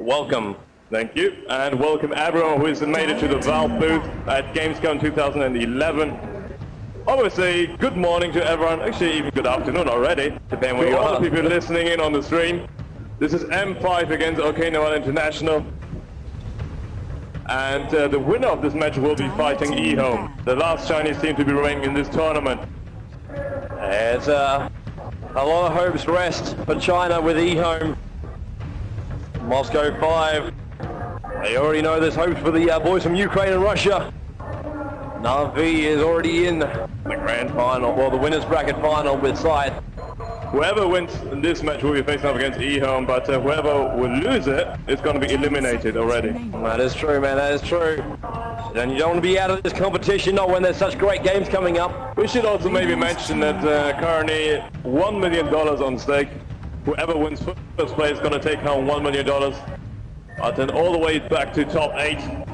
welcome. Thank you, and welcome everyone who has made it to the Valve booth at Gamescom 2011. Obviously, good morning to everyone, actually even good afternoon already, depending where you are. The people listening in on the stream. This is M5 against OK.Nirvana International. And the winner of this match will be fighting eHome, the last Chinese team to be remaining in this tournament. It's a lot of hopes rest for China with eHome. Moscow 5. They already know there's hopes for the boys from Ukraine and Russia. Navi is already in the grand final, well, the winners bracket final with side. Whoever wins this match will be facing up against eHome, but whoever will lose it is going to be eliminated already. That is true, man, that is true. And you don't want to be out of this competition, not when there's such great games coming up. We should also maybe mention that currently $1 million on stake. Whoever wins first place is going to take home $1 million. But then all the way back to top 8.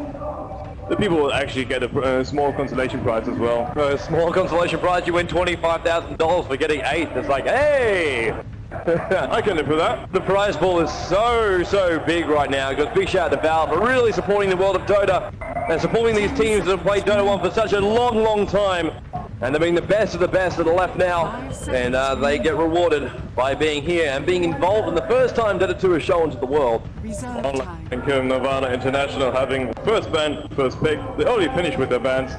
The people will actually get a small consolation prize as well. For a small consolation prize, you win $25,000 for getting 8th. It's like, hey! I can live with that. The prize pool is so big right now. Because big shout out to Valve for really supporting the world of Dota and supporting these teams that have played Dota 1 for such a long time. And they're being the best of the best that are left now. And they get rewarded by being here and being involved in the first time Dota 2 is shown to the world. OK.Nirvana International having first ban, first pick. They already finished with their bans.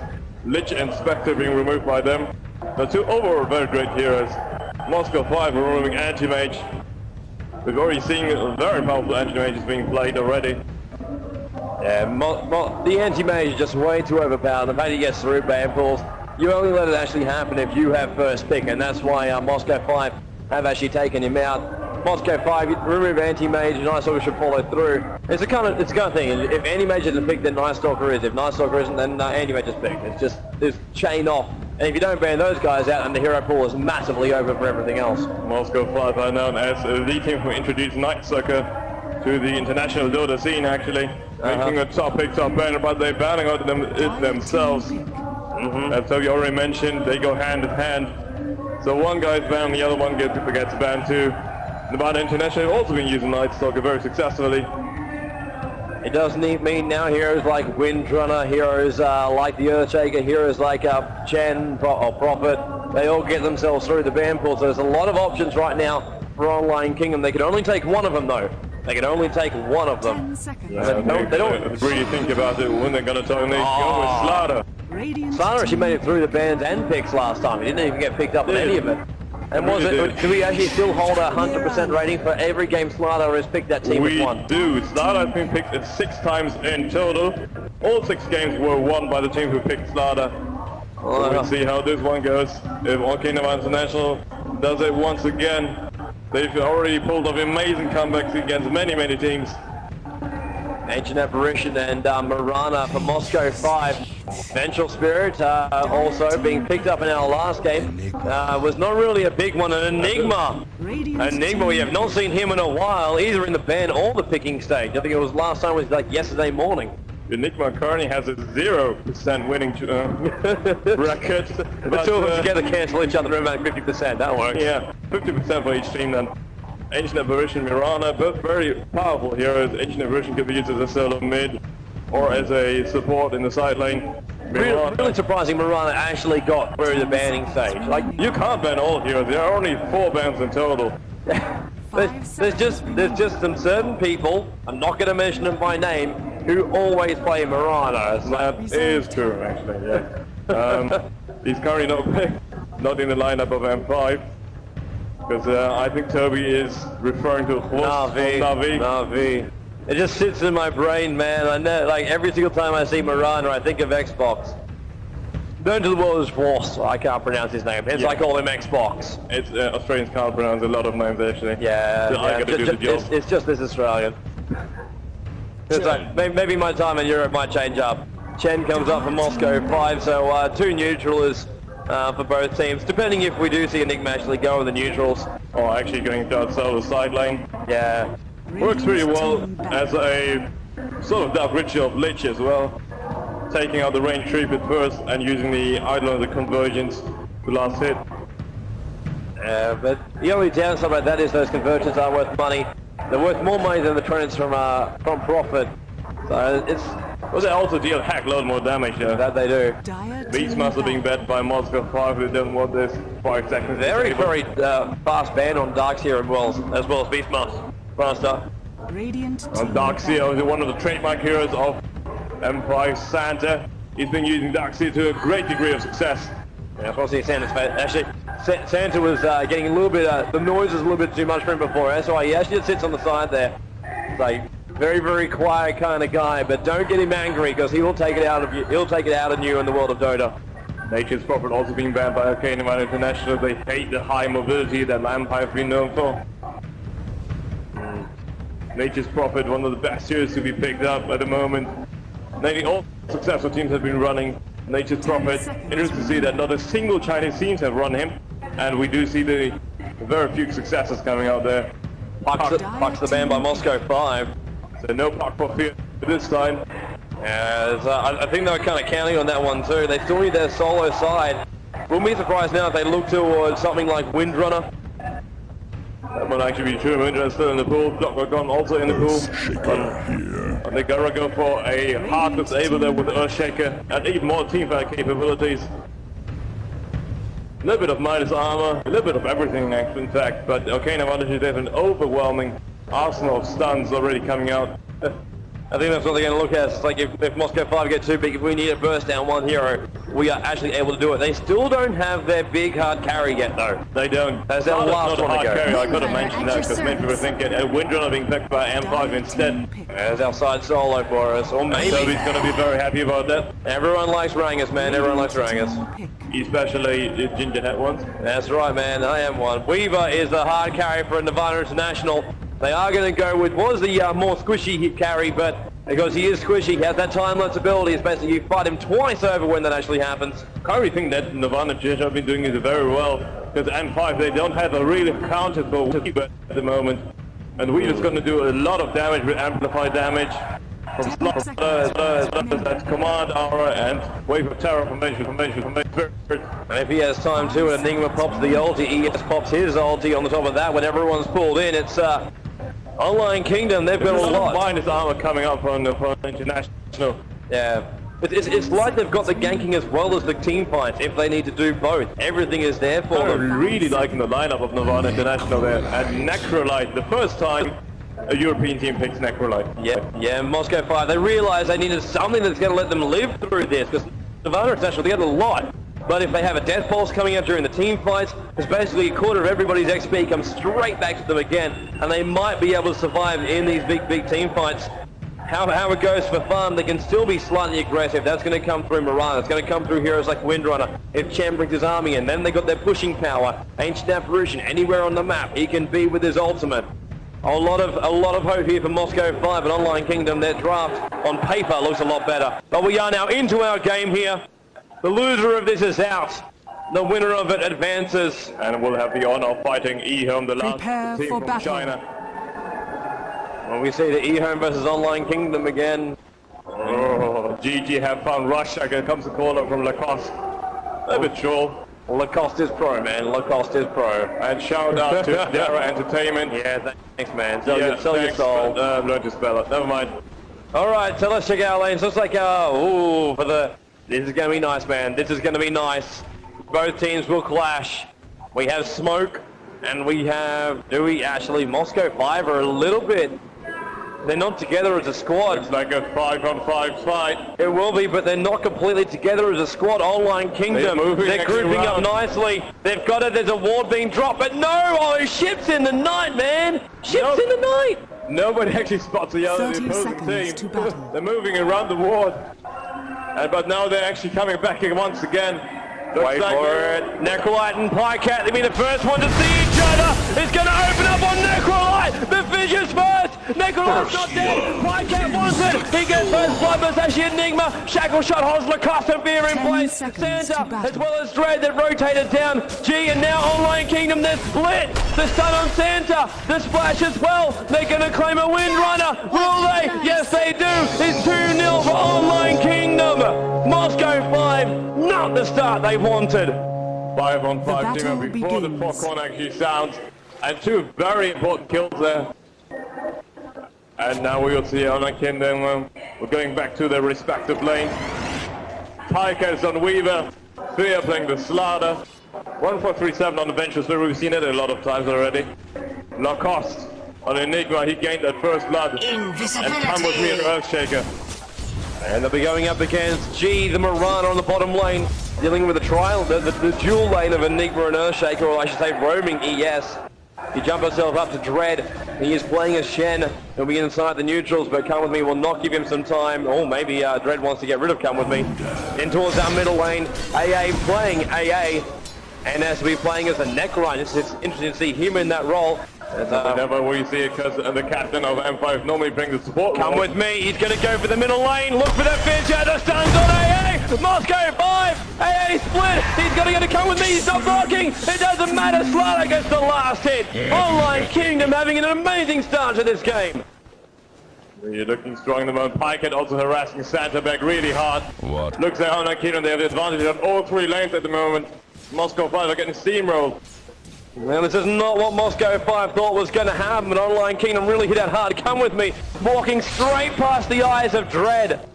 Lich and Spectre being removed by them. The two overall very great heroes. Moscow 5 removing Anti-Mage. We've already seen very powerful Anti-Mages being played already. Yeah, the Anti-Mage is just way too overpowered. The fact he gets through ban pools, you only let it actually happen if you have first pick, and that's why Moscow 5 have actually taken him out. Moscow 5, remove Anti-Mage, and Night Stalker should follow through. It's the kind of thing, if Anti-Mage isn't picked, then Night Stalker is. If Night Stalker isn't, then Anti-Mage is picked. It's just, there's chain off. And if you don't ban those guys out, and the hero pool is massively over for everything else. Moscow 5 are known as the team who introduced Night Stalker to the international Dota scene, actually. Making a top pick, top banner, but they're banning out it themselves. As Toby already mentioned, they go hand in hand. So one guy's banned, the other one gets banned too. Nevada International have also been using Night Stalker very successfully. It doesn't mean now heroes like Windrunner, heroes like the Earthshaker, heroes like Chen or Prophet, they all get themselves through the ban pool. So there's a lot of options right now for Online Kingdom. They can only take one of them though. They can only take one of them. Yeah, they don't really think about it when they're going to talk. They go with Slaughter. Slaughter actually made it through the bans and picks last time. He didn't even get picked up in any of it. And do we actually still hold a 100% rating for every game Slaughter has picked that team has won? We do. Slaughter has been picked 6 times in total. All 6 games were won by the team who picked Slaughter. We'll see how this one goes. If OK.Nirvana International does it once again, they've already pulled off amazing comebacks against many teams. Ancient Apparition and Mirana for Moscow 5. Vengeful Spirit also being picked up in our last game. Was not really a big one. An Enigma. Enigma, we have not seen him in a while, either in the ban or the picking stage. I think it was last time was like yesterday morning. Enigma currently has a 0% winning record. The two of them together cancel each other about 50%. That works. Yeah, 50% for each team then. Ancient Apparition, Mirana, both very powerful heroes. Ancient Apparition can be used as a solo mid or as a support in the side lane. Really surprising Mirana actually got through the banning stage. Like, you can't ban all heroes. There are only 4 bans in total. there's just some certain people, I'm not going to mention them by name, who always play Mirana. That is true, actually, yeah. He's currently not in the lineup of M5. Because I think Toby is referring to Navi. It just sits in my brain, man. I know, like every single time I see Mirana, I think of Xbox. Known to the world as Force. I can't pronounce his name. Hence I call him Xbox. It's Australians can't pronounce a lot of names actually. Yeah, so I gotta do the job. It's just this Australian. It's like, maybe my time in Europe might change up. Chen comes up from Moscow 5, so 2 neutrals for both teams, depending if we do see Enigma actually go in the neutrals. Or actually going to outside the side lane. Yeah. Works pretty well as a sort of dark ritual of Lich as well. Taking out the range tree bit first and using the idol of the convergence to last hit. But the only downside about that is those conversions are worth money. They're worth more money than the trends from Profit. So it's... Well, they also deal a heck load more damage there. That they do. Beastmaster being bet by Moscow 5, they don't want this 5 seconds. Very fast ban on Darkseer as well as Beastmaster. And Darkseer is one of the trademark heroes of Empire Santa. He's been using Darkseer to a great degree of success. Yeah, I see Santa's face. Actually, Santa was getting a little bit, the noise was a little bit too much for him before. That's why he actually sits on the side there. It's like, very, very quiet kind of guy, but don't get him angry because he will take it out of you. He'll take it out on you in the world of Dota. Nature's Prophet also being banned by OK.Nirvana.Int. They hate the high mobility that Empire has been known for. Nature's Prophet, one of the best heroes to be picked up at the moment. Nearly all successful teams have been running Nature's Prophet. Interesting to see that not a single Chinese teams have run him, and we do see the very few successes coming out there. Puck's the ban by Moscow 5. So no puck for fear this time. Yeah, I think they were kind of counting on that one too. They still need their solo side. Wouldn't be surprised now if they look towards something like Windrunner. That might actually be true. Windrunner's still in the pool. DotA also in the pool. And they're gonna go for a hard disable there with Earthshaker and even more teamfight capabilities. A little bit of minus armor, a little bit of everything actually in fact, but OK.Nirvana.Int have an overwhelming arsenal of stuns already coming out. I think that's what they're going to look at. It's like if Moscow 5 get too big, if we need to burst down one hero, we are actually able to do it. They still don't have their big hard carry yet though. They don't. That's their last one to go. Carry. I could have mentioned that because many people think Windrunner being picked by M5 instead. There's our side solo for us, or maybe. So he's going to be very happy about that. Everyone likes Rangus, man. Everyone likes Rangus. Especially the Gingerhead ones. That's right, man. I am one. Weaver is the hard carry for Nirvana International. They are going to go with what was the more squishy hit carry, but because he is squishy, he has that time-lapse ability. It's basically you fight him twice over when that actually happens. I really think that Nirvana.Int have been doing it very well because M5 they don't have a really counter for Weaver at the moment, and Weaver's going to do a lot of damage with amplified damage from that's command aura and wave of terror formation. And if he has time to, Enigma pops the ulti, ES pops his ulti on the top of that when everyone's pulled in. It's Online Kingdom, they've got a lot. Minus armor coming up on International. Yeah. It's like they've got the ganking as well as the team fights if they need to do both. Everything is there for them. I'm really liking the lineup of Nirvana International there. And Necrolite, the first time a European team picks Necrolite. Yeah, Moscow 5. They realize they needed something that's going to let them live through this because Nirvana International, they get a lot. But if they have a Death Pulse coming out during the team fights, it's basically a quarter of everybody's XP comes straight back to them again, and they might be able to survive in these big team fights. How it goes for fun, they can still be slightly aggressive. That's going to come through Mirana. It's going to come through heroes like Windrunner. If Chen brings his army in, then they got their pushing power. Ancient Apparition, anywhere on the map, he can be with his ultimate. A lot of hope here for Moscow 5 and Online Kingdom. Their draft on paper looks a lot better. But we are now into our game here. The loser of this is out. The winner of it advances. And we'll have the honor of fighting E-Home, the last team from China. When we see the E-Home versus Online Kingdom again. Oh, GG have found Russia. Here comes the call up from Lacoste. A bit troll. Lacoste is pro, man. Lacoste is pro. And shout out to DotA Entertainment. Yeah, thanks, man. Sell your soul. Learn to spell it. Never mind. All right, so let's check our lanes. Looks like, this is going to be nice, man. This is going to be nice. Both teams will clash. We have Smoke, and we have... Moscow 5 are a little bit... They're not together as a squad. It's like a 5-on-5 fight. It will be, but they're not completely together as a squad. Online Kingdom, they're grouping up nicely. They've got it, there's a ward being dropped, but no! Oh, ship's in the night, man! Ship's in the night! Nobody actually spots the other opposing team. They're moving around the ward. But now they're actually coming back once again. Wait for it. Necrolite and Pycat, they'll be the first one to see each other. It's going to open up on Necrolite. The Fissures first. Necrolite's not dead. Pycat wants it. He gets first blood, but it's actually Enigma. Shackle shot holds Lacoste and Fear in place. Santa, as well as Dread, that rotated down. G, and now Online Kingdom, they're split. The stun on Santa. The splash as well. They're going to claim a Windrunner. Will they? Yes, they do. It's 2-0 for Online Kingdom. Moscow 5, not the start they wanted. 5-on-5 team before the four corner actually sounds. And two very important kills there. And now we will see OK. We're going back to their respective lanes. Tigers on Weaver. Fear playing the Slaughter. 1437 on the Venture Spirit. We've seen it a lot of times already. Lacoste on Enigma. He gained that first blood. And come with me an Earthshaker. And they'll be going up against G, the Marana on the bottom lane, dealing with the trial, the dual lane of Enigma and Earthshaker, or I should say roaming ES. You jump yourself up to Dread. He is playing as Shen. He'll be inside the neutrals, but Come With Me will not give him some time. Or maybe Dread wants to get rid of Come With Me. In towards our middle lane, AA playing AA. And as we playing as a Necron, it's interesting to see him in that role. Whenever we see it, because the captain of M5 normally brings the support. Come with me, he's going to go for the middle lane. Look for the Fisher, the stun's on AA. Moscow 5, AA split. He's got to get to Come With Me, he's not blocking. It doesn't matter, Slaughter gets the last hit. Online Kingdom having an amazing start to this game. You're looking strong in the moment. Pyket also harassing Santa back really hard. What? Looks like Online Kingdom, they have the advantage on all three lanes at the moment. Moscow 5 are getting steamrolled. Well, this is not what Moscow 5 thought was going to happen, but Online Kingdom really hit out hard. Come with me, walking straight past the eyes of Dread.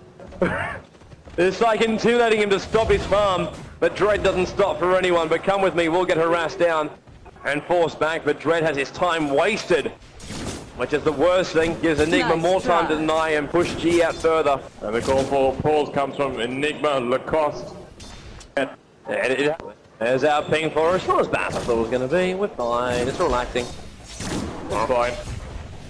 It's like intimidating him to stop his farm, but Dread doesn't stop for anyone. But Come With Me will get harassed down and forced back, but Dread has his time wasted, which is the worst thing. Gives Enigma more time to deny and push G out further. And the call for pause comes from Enigma, Lacoste. There's our ping for us. Not as bad as I thought it was going to be. We're fine. It's relaxing. It's fine.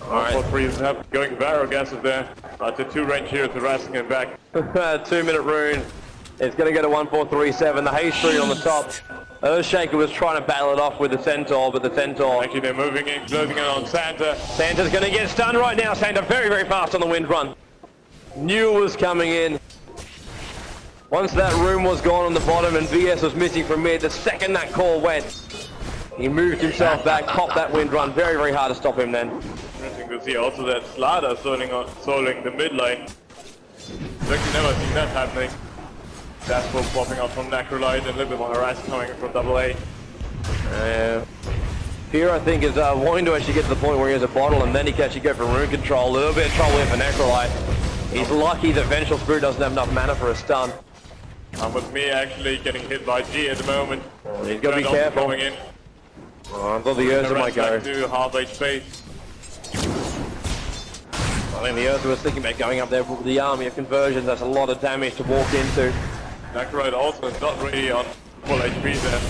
Alright. 4-3 is going Varro gases there. That's a 2-range here to harassing him back. 2-minute rune. It's going to go to 1437. The haste tree on the top. Earthshaker was trying to battle it off with the Centaur, but the Centaur... Actually, they're moving in, closing in on Santa. Santa's going to get stunned right now. Santa very, very fast on the wind run. Knew was coming in. Once that room was gone on the bottom and VS was missing from mid, the second that call went, he moved himself back, popped that wind run. Very, very hard to stop him then. Interesting to see also that Slaughter soling the mid lane. Actually never seen that happening. Dashful popping out from Necrolite and a little bit more harass coming from AA. Fear, I think, is wanting to actually get to the point where he has a bottle and then he can actually go for rune control. A little bit of trouble here for Necrolite. He's lucky that Vengeful Spirit doesn't have enough mana for a stun. And with me actually getting hit by G at the moment. He's got to be careful. Going in. Oh, I thought the Ursa might go. To half HP. I think the Ursa was thinking about going up there with the army of conversions. That's a lot of damage to walk into. Necrolite also is not really on full HP there.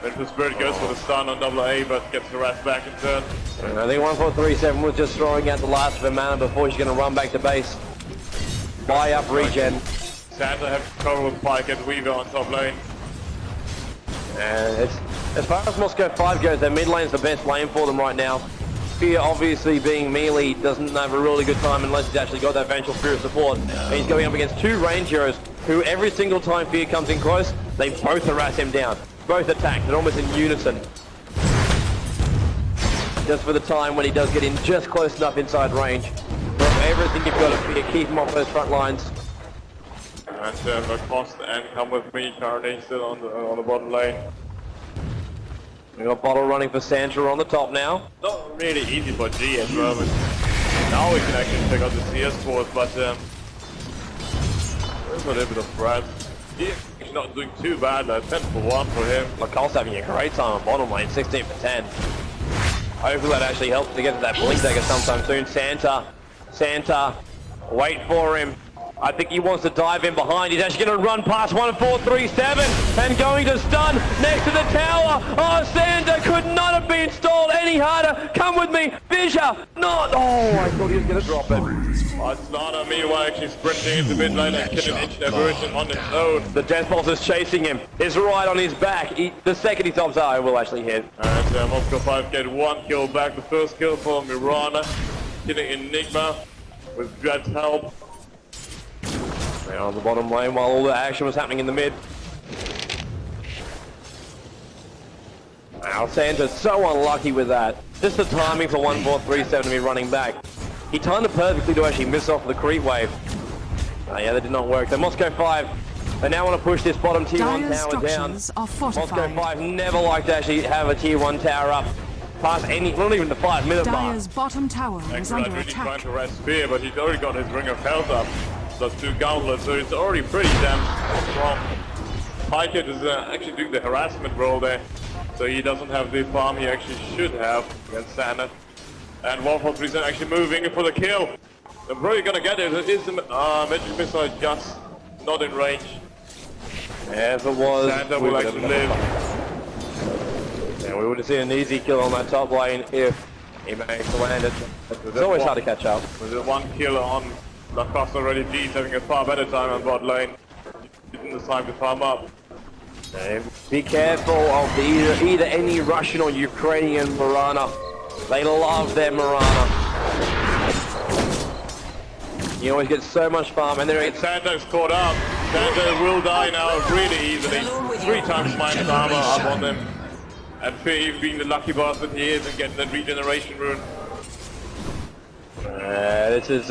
Vengeful Spirit goes for the stun on AA, but gets harassed back in turn. And I think 1437 was just throwing out the last of her mana before she's going to run back to base. Buy up regen. Santa have cover with Pike and Weaver on top lane. And it's, as far as Moscow 5 goes, their mid lane's the best lane for them right now. Fear, obviously being melee, doesn't have a really good time unless he's actually got that Vengeful Spirit support. And he's going up against 2 range heroes who every single time Fear comes in close, they both harass him down. Both attack, they're almost in unison. Just for the time when he does get in just close enough inside range. But everything you've got to Fear, keep him off those front lines. And Lacoste and Come With Me currently still on the bottom lane. We've got Bottle running for Santa on the top now. Not really easy for G at the moment. Now we can actually check out the CS force, but there's a little bit of threat. He's not doing too bad, 10 for 1 for him. Lacoste having a great time on bottom lane, 16 for 10. Hopefully that actually helps to get to that blink dagger sometime soon. Santa, wait for him. I think he wants to dive in behind. He's actually going to run past 1437 and going to stun next to the tower. Oh, Santa could not have been stalled any harder. Come with me, Fisher. Not. Oh, I thought he was going to drop it. Slaughter meanwhile actually sprinting into mid lane and killing an inch diversion on his own. The Death Bolt is chasing him. It's right on his back. The second he stops, I will actually hit. And Moscow 5 get 1 kill back. The first kill for Mirana, killing Enigma with Dread's help. Now on the bottom lane while all the action was happening in the mid. Now Santa's so unlucky with that. Just the timing for 1437 to be running back. He timed it perfectly to actually miss off the creep wave. Yeah, that did not work. So Moscow 5, they now want to push this bottom tier 1 tower down. Moscow 5 never like to actually have a tier 1 tower up. past any, not even the 5-minute mark. Dire's bottom tower is under really trying attack. to rest Spear, but he's already got his ring of health up. Those 2 gauntlets, so it's already pretty damn strong. Pyket is actually doing the harassment role there, so he doesn't have the farm he actually should have against Santa. And 143 is actually moving for the kill. They're probably gonna get it. It is the magic missile just not in range. Yeah, if it was, Santa will actually live. Yeah, we would have seen an easy kill on that top lane if he managed to land it. It's always hard to catch up. With the 1 kill on Lacoste already, G's having a far better time on bot lane. Using the time to farm up. Be careful of either any Russian or Ukrainian Mirana. They love their Mirana. You always get so much farm, and there Santa's caught up. Santa will die now really easily. 3 times minus armor up on them. And Faye being the lucky bastard he is and getting that regeneration rune. This is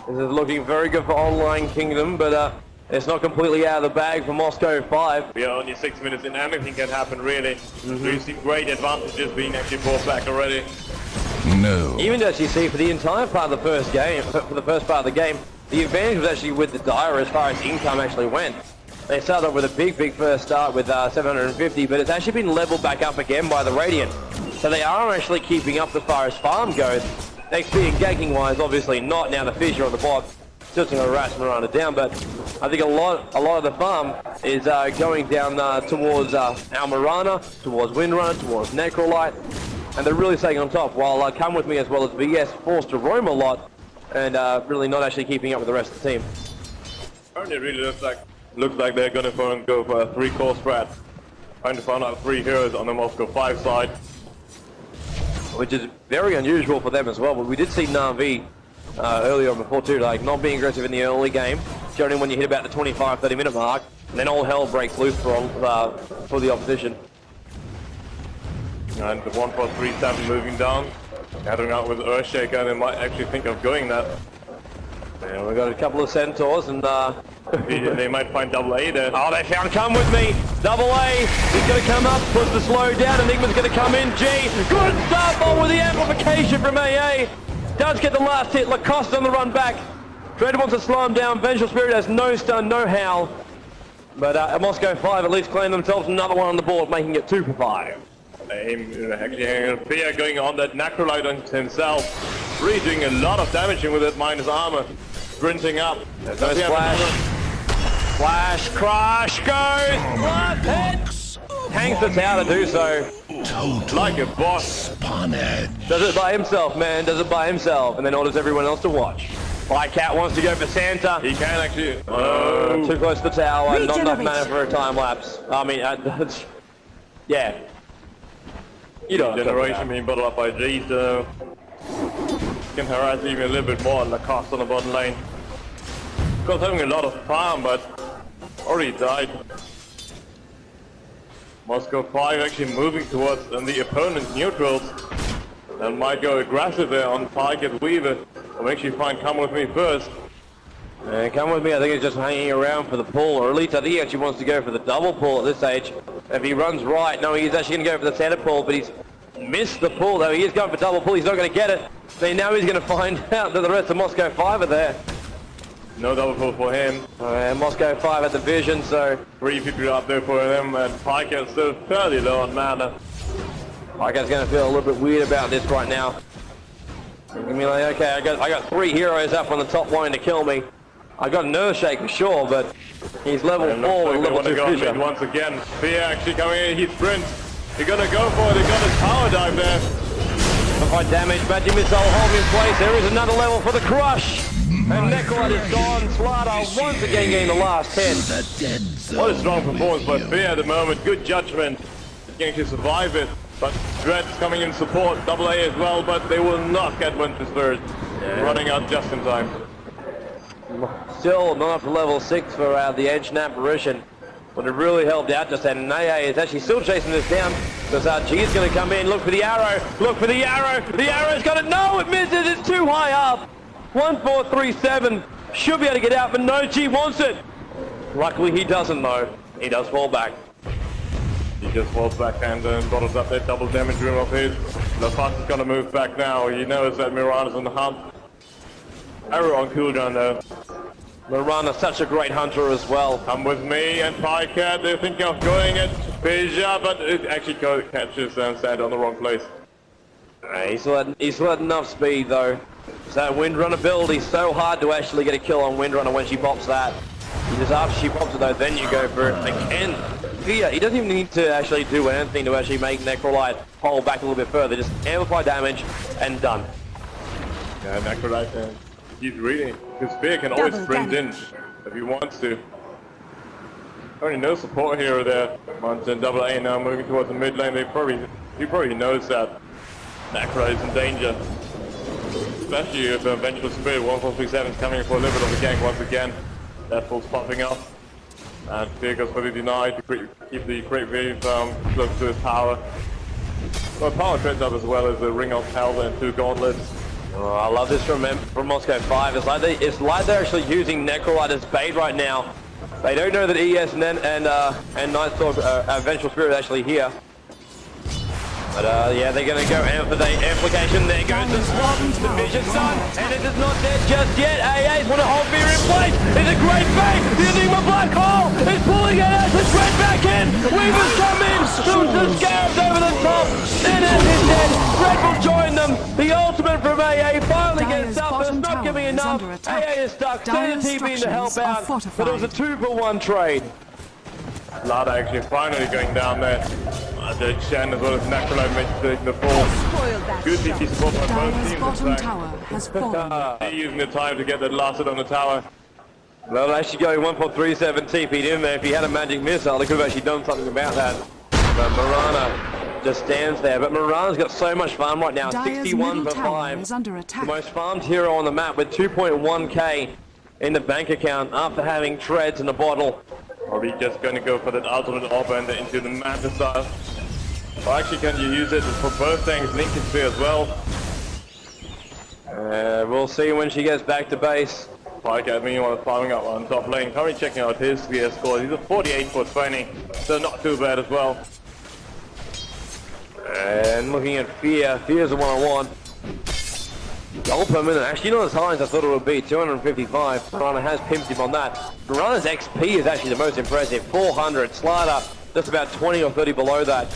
looking very good for Online Kingdom, but it's not completely out of the bag for Moscow 5. We are only 6 minutes in, anything can happen really. We've seen great advantages being actually brought back already. No. Even as you see, for the entire part of the first game, for the first part of the game, the advantage was actually with the Dire as far as income actually went. They started off with a big first start with 750, but it's actually been leveled back up again by the Radiant. So they are actually keeping up as far as farm goes. XP and ganking wise, obviously not. Now the Fissure on the bot, just going to harass Miranda down, but I think a lot of the farm is going down towards Almirana, towards Windrunner, towards Necrolite, and they're really staying on top, while Come With Me as well as VS forced to roam a lot, and really not actually keeping up with the rest of the team. Currently it really looks like they're going to go for a 3-core strat. Trying to find out 3 heroes on the Moscow 5 side. Which is very unusual for them as well, but we did see Na'Vi earlier on before too, like not being aggressive in the early game, generally when you hit about the 25-30 minute mark, and then all hell breaks loose for the opposition. And the 1437 moving down, gathering out with Earthshaker, and they might actually think of going that. Yeah, we've got a couple of Centaurs, and they might find AA there. oh, they found Come With Me! Double A, he's going to come up, puts the slow down, Enigma's going to come in, G! Good start ball with the amplification from AA! Does get the last hit, Lacoste on the run back. Dread wants to slow him down, Vengeful Spirit has no stun, no howl. But Moscow 5 at least claim themselves another one on the board, making it 2 for 5. Actually, Fear going on that Necrolite on himself. Really doing a lot of damage with that minus armor. Sprinting up. There's no splash. Flash, crash, goes! Last hit! Hangs the tower to do so. Like a boss. Does it by himself, man. Does it by himself. And then orders everyone else to watch. Cat wants to go for Santa. He can actually. Too close to the tower. Not enough mana for a time lapse. I mean, yeah. You don't Generation being bottled up by G, so can harass even a little bit more on the cost on the bottom lane. Of course, having a lot of farm, but already died. Moscow 5 actually moving towards the opponent's neutrals and might go aggressive there on Pyket Weaver. Or actually find Come With Me first. Come With Me, I think he's just hanging around for the pull, or at least I think he actually wants to go for the double pull at this stage. If he runs right, no, he's actually going to go for the center pull, but he's missed the pull, though. He is going for double pull, he's not going to get it. So now he's going to find out that the rest of Moscow 5 are there. No double pull for him. Moscow 5 at the vision, so 3 people up there for them, and Pyket's still fairly low on mana. Pyket's going to feel a little bit weird about this right now. He's going to be like, okay, I got 3 heroes up on the top line to kill me. I got an Earthshaker, sure, but he's level 4 with level 2 Fissure. Once again, Fear actually coming in, he sprints. He's gonna go for it, he got his power dive there. Amplified damage, Magic Missile holding in place. There is another level for the Crush. And Necrolite is gone. Slaughter once again getting the last hit. What a strong performance by Fear at the moment. Good judgment. He's going to survive it. But Dread's coming in support, AA as well, but they will not get Winter Spirit. Running out just in time. Still not up to level 6 for the Ancient Apparition. Would have really helped out just then. And AA is actually still chasing this down. Because G is going to come in. Look for the arrow. Look for the arrow. The arrow's got it. No, it misses. It's too high up. 1437. Should be able to get out, but no, G wants it. Luckily he doesn't though. He does fall back. He just falls backhand and bottles up that double damage room of his. LaFox is gonna move back now. He knows that Mirana's on the hunt. Arrow on cooldown though. Mirana's such a great hunter as well. Come with me and Pycat. They're thinking of going at Beja, but it actually catches Sand on the wrong place. He's let enough speed though. So that Windrunner build is so hard to actually get a kill on Windrunner when she pops that. Just after she pops it though, then you go for it again. Yeah, he doesn't even need to actually do anything to actually make Necrolite hold back a little bit further. Just amplify damage and done. Yeah, Necrolite, he's really, his spear can always sprint in if he wants to. Only no support here or there. Mountain double A now moving towards the mid lane. He probably knows that Necrolite is in danger. Especially if Vengeful Spirit 1437 is coming for a little bit of a gank once again. Deathfall's popping up. And Fear goes for the deny to keep the Great Wave close to his power. Well, power trades up as well as the Ring of Hell and 2 gauntlets. Oh, I love this from Moscow 5. It's like they're actually using Necrolite as bait right now. They don't know that ES and Nightstalk Vengeful Spirit is actually here. But yeah, they're going to go in for the amplification. There goes the swap, the Vicious Sun, and it is not dead just yet. AA's want to hold Fear in place. It's a great bait. The Enigma Black Hole is pulling it out. It's right back in. Weaver's come in. Shoots the Scarabs over the top. Then as is dead, Red will join them. The ultimate from AA finally gets up, but it's not giving enough. AA is stuck. Send the TP to help out, but it was a 2-for-1 trade. Lada actually finally going down there. The Chen as well as Necrolite taking the fall. Good TP support by both teams. Bottom tower has fallen. They're using the time to get that last hit on the tower. Well, actually going 1.37 TP'd in there. If he had a magic missile, they could have actually done something about that. But Mirana just stands there. But Mirana's got so much farm right now. 61 for 5. The most farmed hero on the map with 2.1k in the bank account after having treads in the bottle. Are we just going to go for that ultimate orb and into the Manta style? Or actually can you use it for both things, Lincoln Spear as well? We'll see when she gets back to base. Pycat meanwhile farming up on top lane. Currently checking out his spear score. He's a 48 for 20, so not too bad as well. And looking at Fear, Fear's the one I want. Gold per minute, actually not as high as I thought it would be, 255. Mirana has pimped him on that. Mirana's XP is actually the most impressive, 400. Slider, just about 20 or 30 below that.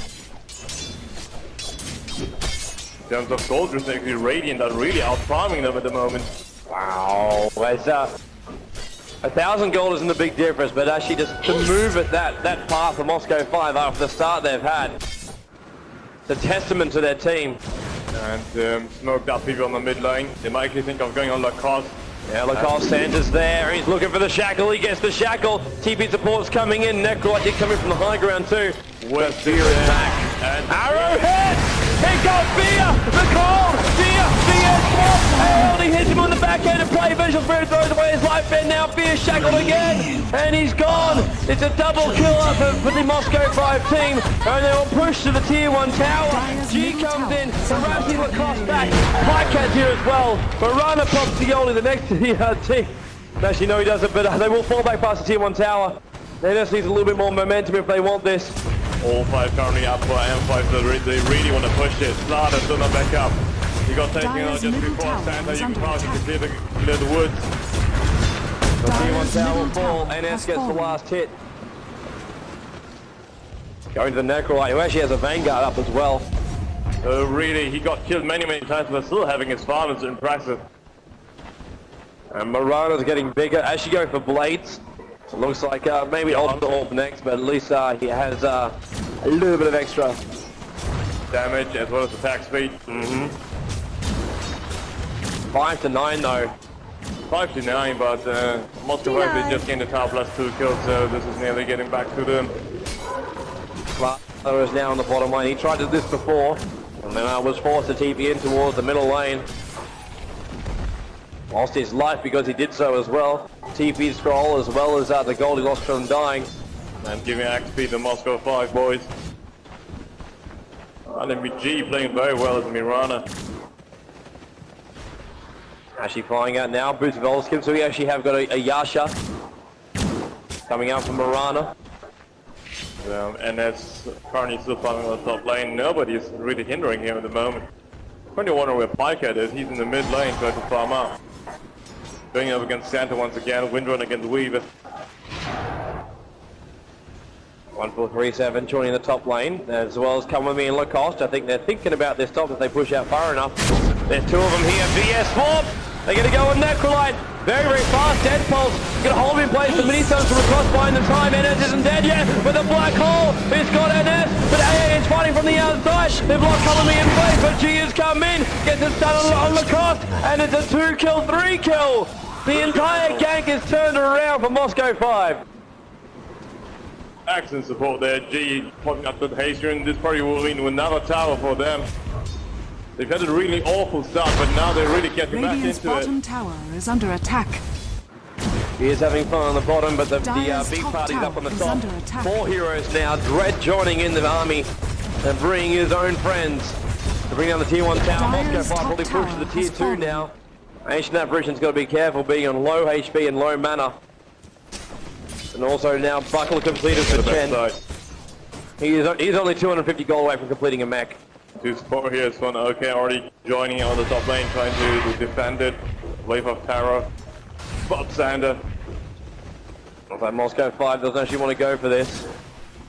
In terms of gold, it's actually Radiant are really out-farming them at the moment. Wow, it's 1,000 gold isn't a big difference, but actually just to move at that path for Moscow 5 after the start they've had, it's a testament to their team. And smoked up people on the mid lane. They might actually think of going on Lacoste. Yeah, Lacoste Santa's there. He's looking for the shackle. He gets the shackle. TP support's coming in. Necrolite did come in from the high ground too. With Fear is back. And Arrowhead! Here goes Fear! The cold! Fear! swap! And he hits him on the back end and play. Visual Spirit throws away his life bend. Now Fear shackled again. And he's gone. It's a double kill up for the Moscow 5 team. And they will push to the tier 1 tower. G comes in. Harassing Lacoste back. Pycat's here as well. Mirana pops the goalie the next to the team. Actually, no, he doesn't, but they will fall back past the tier 1 tower. They just need a little bit more momentum if they want this. All 5 currently up for M5, so they really want to push it. Slada still not back up. He got taken out just before Santa. You can probably clear the woods. The tier 1 tower will fall. NS gets the last hit. Going to the Necrolite, who actually has a Vanguard up as well. Really, he got killed many times, but still having his farm is impressive. And Mirana's getting bigger. Actually going for blades. It looks like maybe Ultimate Orb next, but at least he has a little bit of extra damage as well as attack speed. 5 to 9 though. 5 to 9, but Moscow is just getting the tower plus 2 kills, so this is nearly getting back to them. Slaughter is now on the bottom lane. He tried to do this before, and then was forced to TP in towards the middle lane. Lost his life because he did so as well. TP scroll as well as the gold he lost from dying. And giving XP to Moscow 5 boys. And MG playing very well as Mirana. Actually flying out now, boots of Volskim, so we actually have got a Yasha coming out from Mirana. NS currently still farming on the top lane. Nobody's really hindering him at the moment. Currently wondering where Pycat is. He's in the mid lane trying to farm up. Going up against Santa once again. Windrun against Weaver. 1437 joining the top lane, as well as Come With Me and Lacoste. I think they're thinking about this top if they push out far enough. There's two of them here. VS Swarm. They're going to go on Necrolite. Very, very fast. Dead Pulse. Going to hold him in place. The mini stones from across buying the time. NS isn't dead yet. With a black hole. It's got NS. But AA is fighting from the outside. They've locked Come With Me in place. But G has come in. Gets it stun on Lacoste. And it's a 2-kill, 3-kill. The entire gank is turned around for Moscow 5. Excellent support there. G popping up with haste, and this probably will lead to another tower for them. They've had a really awful start, but now they're really getting back Radiant's into bottom it. tower is under attack. He is having fun on the bottom, but the Dire's big top party's up on the tower is top. under attack. 4 heroes now. Dread joining in the army and bringing his own friends to bring down the tier 1 tower. Dire's Moscow 5 top probably tower push to the tier has 2 fallen. now. Ancient Apparition's got to be careful being on low HP and low mana. And also now Buckle completed for Chen. He's only 250 gold away from completing a mech. Two support here, one OK already joining on the top lane, trying to defend it. Wave of Terror. Bob Sander. Looks like Moscow 5 doesn't actually want to go for this.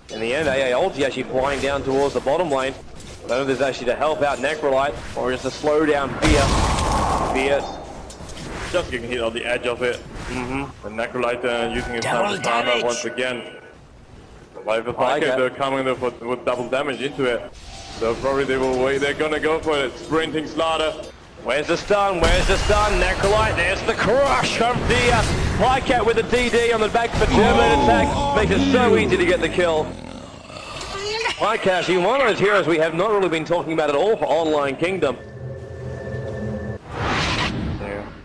In the end, AA ulti actually flying down towards the bottom lane. I don't know if this is actually to help out Necrolite or just to slow down Fear. Fear. Just getting hit on the edge of it. And Necrolite using his armor once again. Like the Pycat, they're coming there with double damage into it. So probably they will wait. They're gonna go for it. Sprinting Slaughter. Where's the stun? Where's the stun? Necrolite, there's the crush of the Pycat with the DD on the back for German attack. Makes it so easy to get the kill. Pycat actually one of those heroes we have not really been talking about at all for Online Kingdom.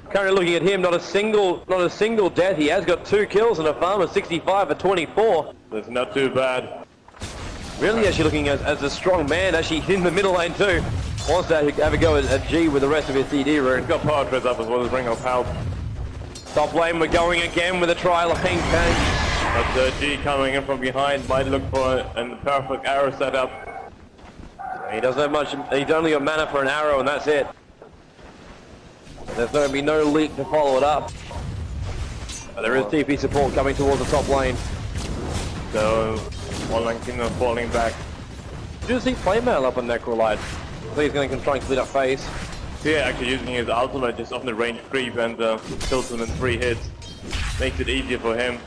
Currently looking at him, not a single death. He has got 2 kills and a farm of 65 for 24. That's not too bad. Really actually looking as a strong man, actually in the middle lane too. Wants to have a go at G with the rest of his DD rune. Got power treads up as well as Ring of Health. Top lane, we're going again with a tri-lane tank. But G coming in from behind, might look for a perfect arrow setup. He doesn't have much, he's only got mana for an arrow and that's it. There's going to be no leak to follow it up. But there is TP support coming towards the top lane. So, Online Kingdom falling back. Did you see playmail up on Necrolite? I think he's going to try and split up face. Yeah, actually using his ultimate just on the range creep and kills him in 3 hits. Makes it easier for him.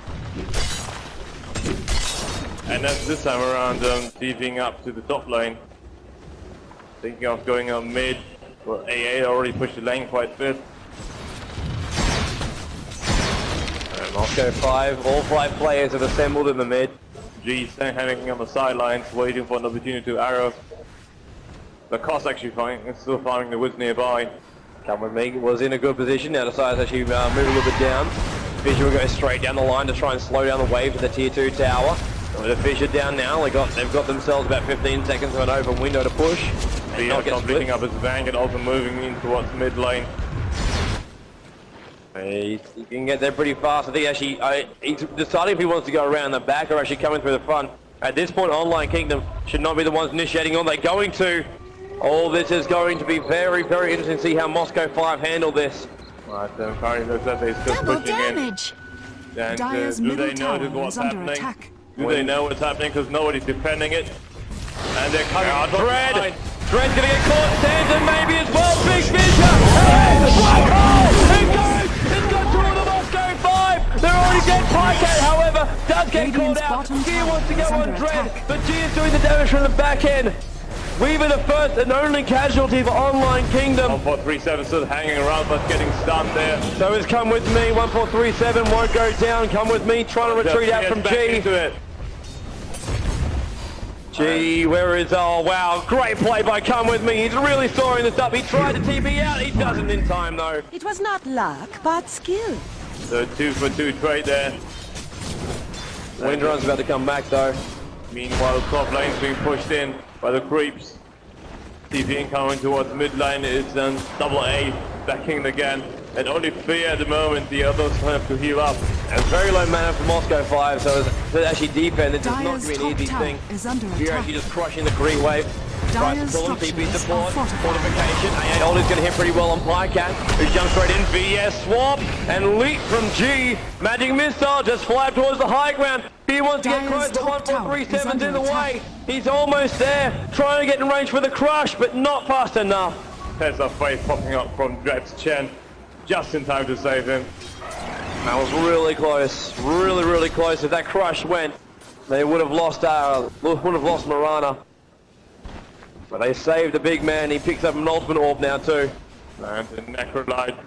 And then this time around, TPing up to the top lane. Thinking of going on mid. Well, AA already pushed the lane quite a bit. Moscow 5, all 5 players have assembled in the mid. G hanging on the sidelines, waiting for an opportunity to arrow. Lacoste actually still farming the woods nearby. Come With Me was in a good position, now decides to actually move a little bit down. Fissure will go straight down the line to try and slow down the wave to the tier 2 tower. With a Fissure down now, they've got themselves about 15 seconds of an open window to push. Not completing up his Vanguard, also moving in towards mid lane. He can get there pretty fast. I think actually he's deciding if he wants to go around the back or actually coming through the front. At this point, Online Kingdom should not be the ones initiating on. They're going to. All this is going to be very, very interesting to see how Moscow 5 handle this. Right, currently looks like they're still Double pushing damage. in. And Dire's do middle they know tower what's is under happening? attack. Do they know what's happening? Because nobody's defending it. And they're coming out. Dread! Dread's gonna get caught. Stanton maybe as well. Big Fissure! Hey! Black hole! It goes! It's got through the Moscow 5! They're already dead. Pycat, however, does get caught Radiant's out. bottom G tower wants to go is on under Dread, attack. but G is doing the damage from the back end. Weaver the first and only casualty for Online Kingdom. 1437 still hanging around but getting stunned there. So is Come With Me. 1437 won't go down. Come With Me trying to retreat out from Back G. into it. G, where is... Oh, wow. Great play by Come With Me. He's really soaring this up. He tried to TP out. He doesn't in time, though. It was not luck, but skill. So 2 for 2 trade there. Windrun's about to come back, though. Meanwhile, top lane's being pushed in by the creeps. TPing coming towards mid lane is double A backing again. And only Fear at the moment, the others have to heal up. It's very low mana for Moscow 5, so to actually defend, it's not going Dire's to be an top easy tower thing. is under You're attack. actually just crushing the green wave. Tries to Dire's pull him, TP structures support, are fortified. fortification. AA Oldie's going to hit pretty well on Pycat, who jumps straight in. VS swap and leap from G. Magic missile just fly towards the high ground. He wants to get Dire's close, but top tower is 1.37's in under the attack. way. He's almost there, trying to get in range for the crush, but not fast enough. There's a face popping up from Dred's Chen, just in time to save him. That was really close, really close. If that crush went, they would have lost Marana. But they saved the big man. He picks up an ultimate orb now too. And the Necrolite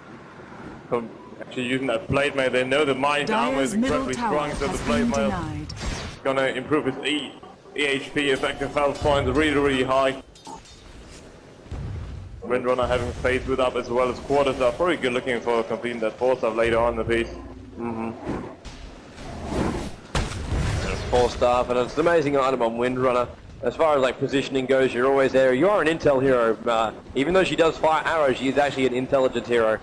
actually using that Blade Mail. They know the Mind armor is Dire's middle incredibly tower strong, so has the Blade been Mail denied. is going to improve his EHP, effective health points really high. Windrunner having phase with up as well as quarters are probably good looking for completing that 4-star later on in the piece. It's 4-star, and it's an amazing item on Windrunner. As far as like positioning goes, you're always there. You are an intel hero. Even though she does fire arrows, she's actually an intelligence hero.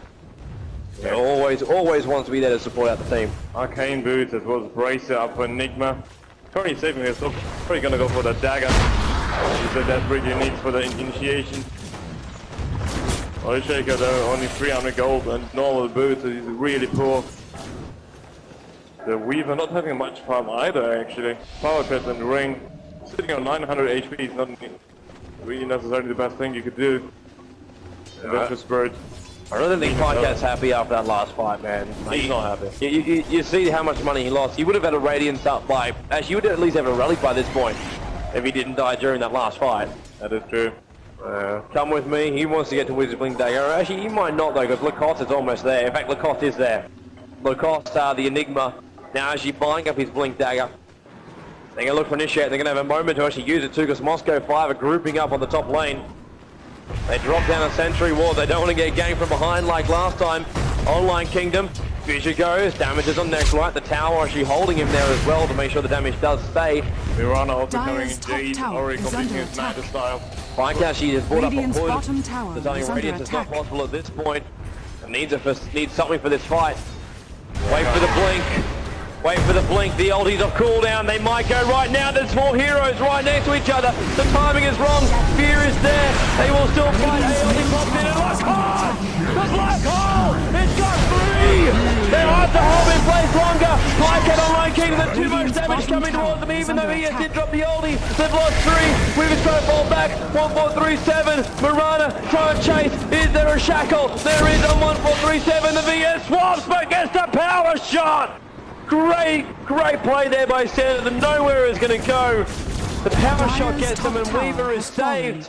Yeah. Always wants to be there to support out the team. Arcane boots as well as bracer up for Enigma. Currently saving herself, probably gonna go for the dagger. She said that's really needs for the initiation. Shaker though, only 300 gold and normal boots, so he's really poor. The Weaver not having much farm either actually. Power cut and ring. Sitting on 900 HP is not really necessarily the best thing you could do. Adventure Spirit. I really think Pycat's happy after that last fight, man. He's not happy. You see how much money he lost. He would have had a Radiance up by... Actually, he would at least have a Relic by this point if he didn't die during that last fight. That is true. Come with me. He wants to get to Wizard Blink Dagger. Actually, he might not, though, because Lacoste is almost there. In fact, Lacoste is there. Lacoste, the Enigma, now actually buying up his Blink Dagger. They're going to look for Initiate. They're going to have a moment to actually use it, too, because Moscow 5 are grouping up on the top lane. They drop down a Sentry Ward. They don't want to get ganked from behind like last time. Online Kingdom. Fisher goes. Damages on Necrolite. The tower actually holding him there as well to make sure the damage does stay. Mirana also coming Dire's in top Jade, tower already is completing under his attack. Master style. Pycat, she has brought Radiant's up a bottom tower Designing is under Radiance is not attack. possible at this point. It needs something for this fight. Wait for the blink. Wait for the blink. The ulties are cooldown. They might go right now. There's 4 heroes right next to each other. The timing is wrong. Fear is there. They will still fight. Ulti pops in and Black Hole! The Black Hole! It's got 3! They have to hold in place longer. Pycat Online King, the 2 most damage coming towards them, even though he did drop the ulti. They've lost 3. Weaver's trying to fall back. 1437. Marana trying to chase. Is there a shackle? There is on 1437. The VS swaps but gets the power shot. Great play there by Senator. Nowhere is going to go. The power shot gets him and Weaver is saved.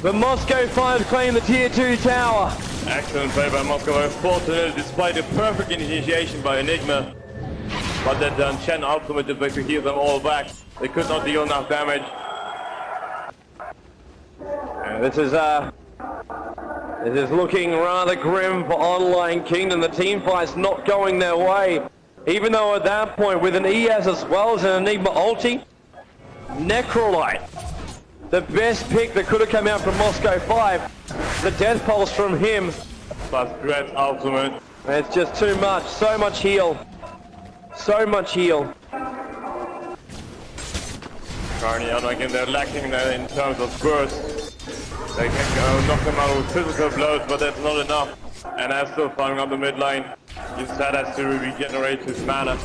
But Moscow 5 claim the tier 2 tower. Excellent play by Moscow. Fortunate despite a perfect initiation by Enigma. But then Chen ultimate just to heal them all back. They could not deal enough damage. This is looking rather grim for Online Kingdom. The team fight's not going their way. Even though at that point, with an ES as well as an Enigma ulti, Necrolite, the best pick that could have come out from Moscow 5. The Death Pulse from him. Plus Dred's ultimate. It's just too much. So much heal. So much heal. Carnian, again, they're lacking there in terms of burst. They can knock them out with physical blows, but that's not enough. And as still farming up the mid lane, instead has to regenerate his mana.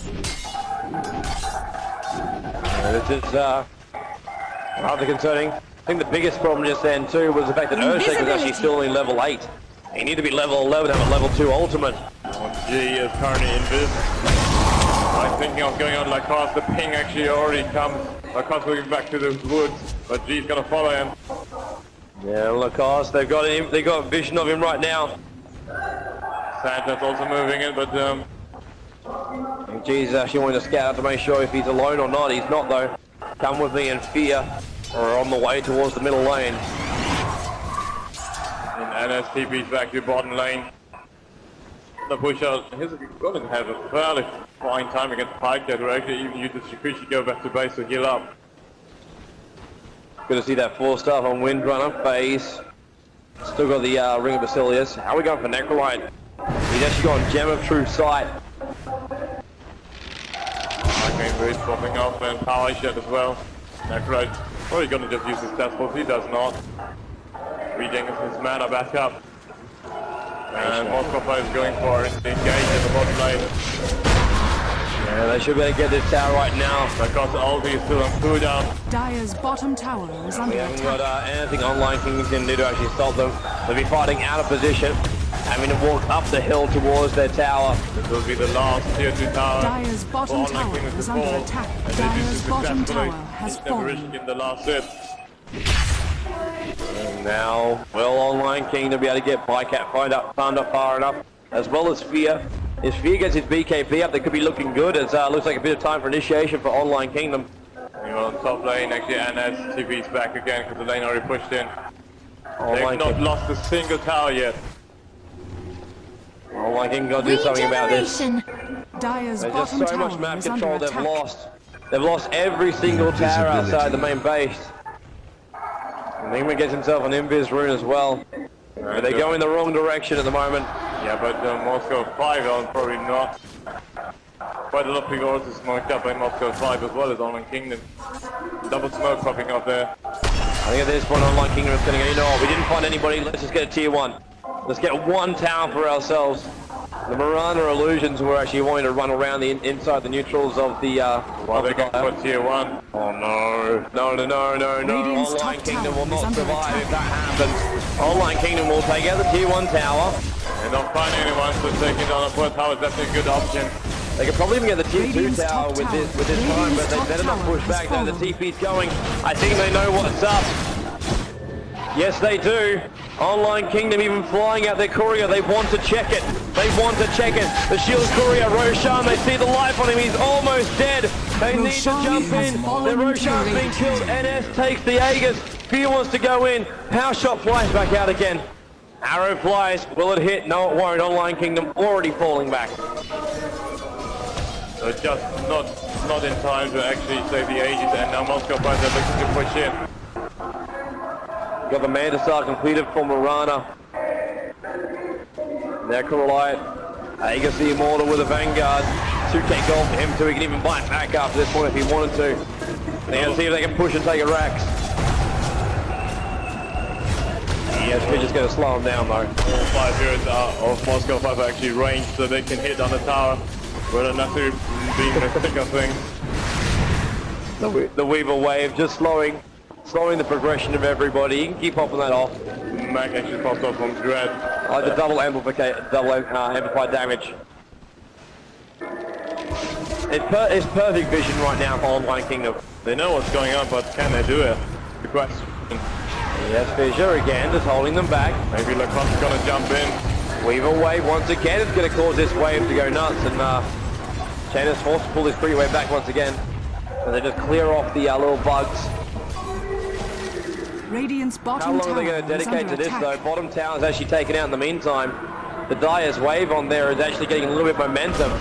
This is rather concerning. I think the biggest problem just then too was the fact that Earthshake was actually still only level 8. He needed to be level 11 to have a level 2 ultimate. Oh, G is currently invis. I'm thinking of going on Lacoste. The ping actually already comes. Lacoste moving back to the woods, but G's gonna follow him. Yeah, Lacoste, they've got him. They got vision of him right now. Sanchez also moving in, but G's actually wanting to scout out to make sure if he's alone or not. He's not though. Come with me and Fear are on the way towards the middle lane. And NSTP's back to bottom lane. The push out, he's going to have a fairly fine time against Pycat, who actually even uses Shikushi go back to base to heal up. Good to see that 4-star on Windrunner phase. Still got the Ring of Basilius. How are we going for Necrolite? He's actually got Gem of True Sight. Great popping off and power shot as well. Necroid probably gonna just use his death force, he does not. Reading his mana back up. And Moscow 5 is going for it, engage in the bottom lane. Yeah, they should be able to get this tower right now. Because ulti is still on cooldown. Dire's bottom tower is under We haven't attack. got anything online Kingdom can do to actually stop them. They'll be fighting out of position, having to walk up the hill towards their tower. This will be the last tier 2 tower. Dire's bottom for tower Online Kingdom is to under fall. attack. And they did Dire's this bottom successfully. tower has It's never fallen. in the last hit. And now, will Online Kingdom be able to get Bycat farmed up far enough, as well as Fear. If Fear gets his BKB up, they could be looking good. It looks like a bit of time for initiation for Online Kingdom. You're on top lane, actually, NS TV's back again because the lane already pushed in. Online They've not Kingdom, lost a single tower yet. Online Kingdom got to do something about this. Dire's There's just bottom so much tower map is under control they've attack. lost. They've lost every single tower outside the main base. And Nigma gets himself an Invis rune as well. But they go in the wrong direction at the moment. Yeah, but Moscow 5 are probably not. Quite a lot of people also smoked up by Moscow 5 as well as Online Kingdom. Double smoke popping up there. I think at this point Online Kingdom is going to go, you know what, we didn't find anybody, let's just get a tier 1. Let's get one tower for ourselves. The Mirana Illusions were actually wanting to run around the inside the neutrals of the While they're going for tier 1. Oh no. No. Radiant's Online top Kingdom tower will is not under survive attack. if that happens. Online Kingdom will take out the tier 1 tower. They're not finding anyone, so taking down a fourth tower is definitely a good option. They could probably even get the tier 2 Radiant's tower top with tower. this time, but Radiant's they top better not tower push has back though. The fallen. TP's going. I think they know what's up. Yes, they do. Online Kingdom even flying out their courier. They want to check it. They want to check it. The shield courier, Roshan, they see the life on him. He's almost dead. They need to Roshan jump has in. fallen The Roshan's to being rage. killed. NS takes the Aegis. Fear wants to go in. Power shot flies back out again. Arrow flies. Will it hit? No, it won't. Online Kingdom already falling back. So just not in time to actually save the Aegis, and now Moscow 5 are looking to push in. Got the Mandasar completed for Mirana. Necrolite. Aegis the Immortal with a Vanguard. 2k gold for him too. He can even bite back up at this point if he wanted to. They're going to see if they can push and take a Rax. Yes, we're just going to slow him down though. All 5 heroes of Moscow 5 are actually ranged, so they can hit on the tower without necessarily being the thick of things. The Weaver Wave just slowing the progression of everybody. You can keep popping that off. Mac actually pops up from Dread. I like the double amplified damage. It's perfect vision right now for Online Kingdom. They know what's going on, but can they do it? The question. Yes, Fissure again, just holding them back. Maybe Laconte's gonna jump in. Weaver Wave once again is going to cause this wave to go nuts, and Chain is forced to pull this free wave back once again. And they just clear off the little bugs. Radiant's How bottom long are they tower going to is dedicate under to this attack. though? Bottom tower is actually taken out in the meantime. The Dire's wave on there is actually getting a little bit momentum.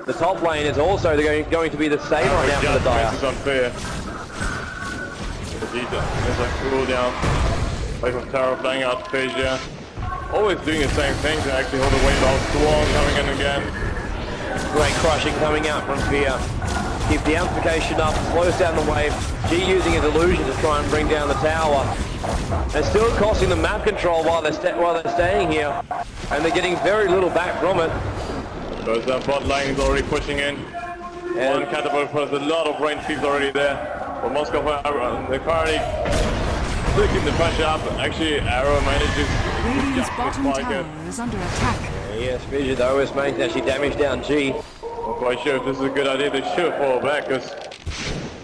The top lane is also going to be the same right now for the Dire. This is unfair. There's a cooldown. Wave of Terror playing out Phasia. Always doing the same thing to actually hold the wave out. Swarm coming in again. Great crushing coming out from Fear. Keep the amplification up, slows down the wave. G using his illusion to try and bring down the tower. They're still costing the map control while they're staying here, and they're getting very little back from it. So that bot lane is already pushing in. And One catapult has a lot of range creeps already there. But Moscow, they're currently picking the pressure up. Actually, Arrow manages Radiant's to bottom jump tower is under attack. yes, Fissure though is managed to actually damage down G. Not quite sure if this is a good idea. They should fall back because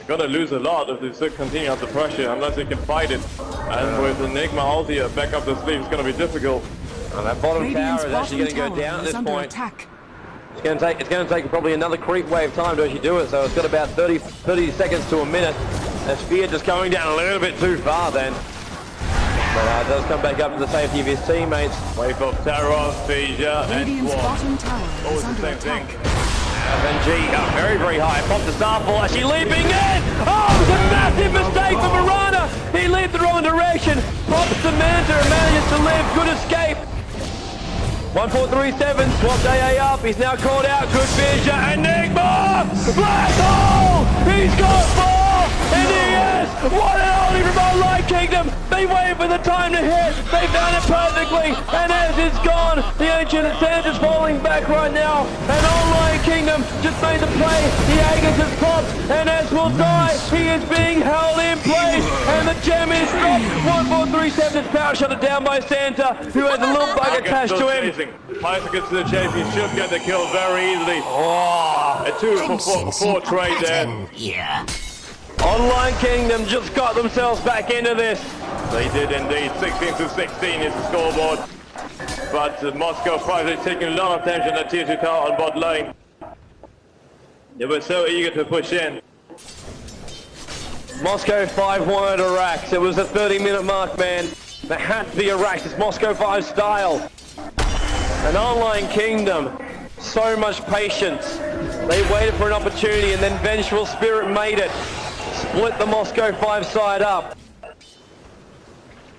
they're gonna lose a lot if they still continue under pressure unless they can fight it. And with Enigma ulti back up the sleeve, it's gonna be difficult. And that bottom Radiant's tower is actually going to go bottom down tower at is this under point. attack. It's going to take probably another creep wave time to actually do it. So it's got about 30 seconds to a minute. And Spear just going down a little bit too far then. But it does come back up to the safety of his teammates. Wave of Terror, Phasia, and Radiant's Swarm. bottom tower Always is the under same attack. thing. And then G up very, very high. Popped the Starfall, actually leaping in! Oh, it's a massive mistake for Mirana! He leaped the wrong direction, pops the Manta and manages to live. Good escape. 1437, swap DA up, he's now called out, good vision, Enigma! Black hole! He's got 4! And he is! What an only from Online Kingdom! They waited for the time to hit, they found it perfectly, and as it's gone, the Ancient Sand is falling back right now, and Online Kingdom just made the play, the Aegis has popped, and as will die, he is being held in place, and the gem is dropped. 1437's power shut down by Santa, who has a little bug attached to him. Python gets to the chase, he should get the kill very easily. Oh, A 2 for 4 trade there. Online Kingdom just got themselves back into this. They did indeed. 16-16 is the scoreboard. But Moscow 5 is taking a lot of attention at tier 2 tower on bot lane. They were so eager to push in. Moscow 5 wanted a Rax. It was a 30-minute mark, man. There had to be a Rax. It's Moscow 5 style. An Online Kingdom. So much patience. They waited for an opportunity and then Vengeful Spirit made it. Split the Moscow 5 side up.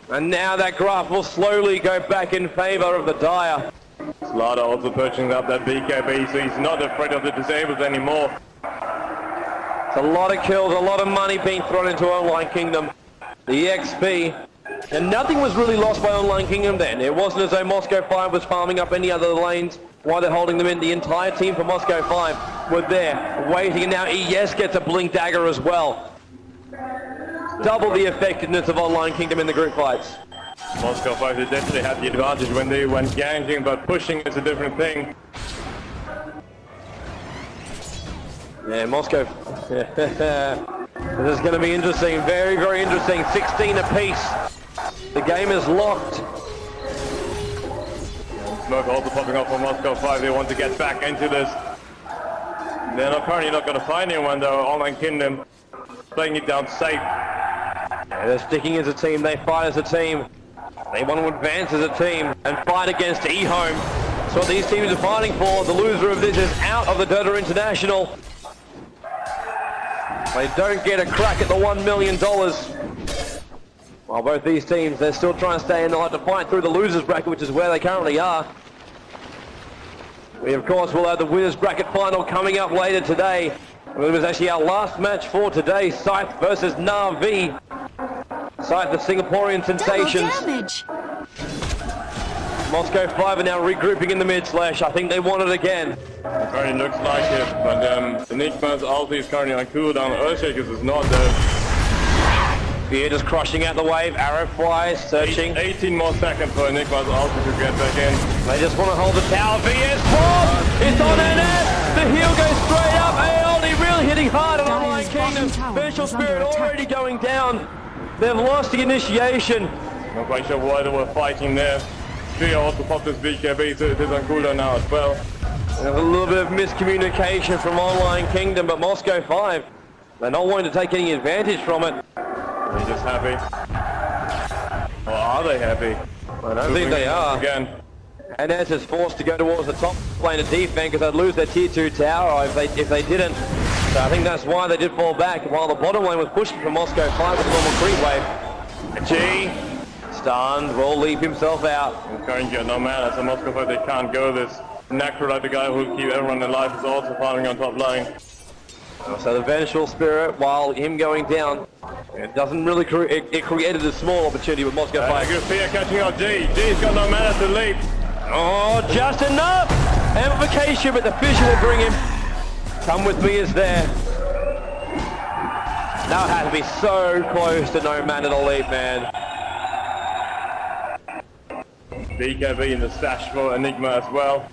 And now that graph will slowly go back in favor of the Dire. Slaughter also purchasing up that BKB, so he's not afraid of the disables anymore. It's a lot of kills, a lot of money being thrown into Online Kingdom. The XP. And nothing was really lost by Online Kingdom then. It wasn't as though Moscow 5 was farming up any other lanes while they're holding them in. The entire team for Moscow 5 were there, waiting, and now ES gets a Blink Dagger as well. Double the effectiveness of Online Kingdom in the group fights. Moscow 5 they definitely had the advantage when they went ganking, but pushing is a different thing. Yeah, Moscow. This is going to be interesting, very, very interesting. 16 apiece. The game is locked. Smoke also popping up for Moscow 5. They want to get back into this. They're apparently not going to find anyone though. Online Kingdom playing it down safe. Yeah, they're sticking as a team. They fight as a team. They want to advance as a team and fight against eHome. That's what these teams are fighting for. The loser of this is out of the DotA International. They don't get a crack at the $1 million. While both these teams, they're still trying to stay in. They'll have to fight through the losers bracket, which is where they currently are. We, of course, will have the winners bracket final coming up later today. It was actually our last match for today. Scythe versus Na'Vi. Scythe, the Singaporean sensations. Moscow 5 are now regrouping in the mid slash. I think they want it again. It currently looks like it, but Enigma's ulti is currently on cooldown. Earthshakers is not there. Fear just crushing out the wave. Arrow flies, searching. 18 more seconds for Enigma's ulti to get back in. They just want to hold the tower. VS bomb! It's on NS! The heal goes straight up. ALD really hitting hard on Online Kingdom. Vengeful Spirit already going down. They've lost the initiation. Not quite sure why they were fighting there. Fear also popped his BKB, so it is on cooldown now as well. There's a little bit of miscommunication from Online Kingdom, but Moscow 5, they're not wanting to take any advantage from it. They're just happy. Or are they happy? I don't think they are. Again. NS is forced to go towards the top lane of defense because they'd lose their tier 2 tower if they didn't. So I think that's why they did fall back, while the bottom lane was pushing from Moscow 5 with a normal creep wave. G, stunned, will leap himself out. And currently got no mana, so Moscow 5 they can't go this. Necro, like the guy who will keep everyone alive, is also farming on top lane. So the Vengeful Spirit, while him going down, it doesn't really it created a small opportunity with Moscow 5. Good Fear catching out G. G's got no mana to leap. Oh, just enough! Amplification, but the Fisher will bring him. Come with me is there. Now it had to be so close to no mana to leap, man. BKB in the stash for Enigma as well.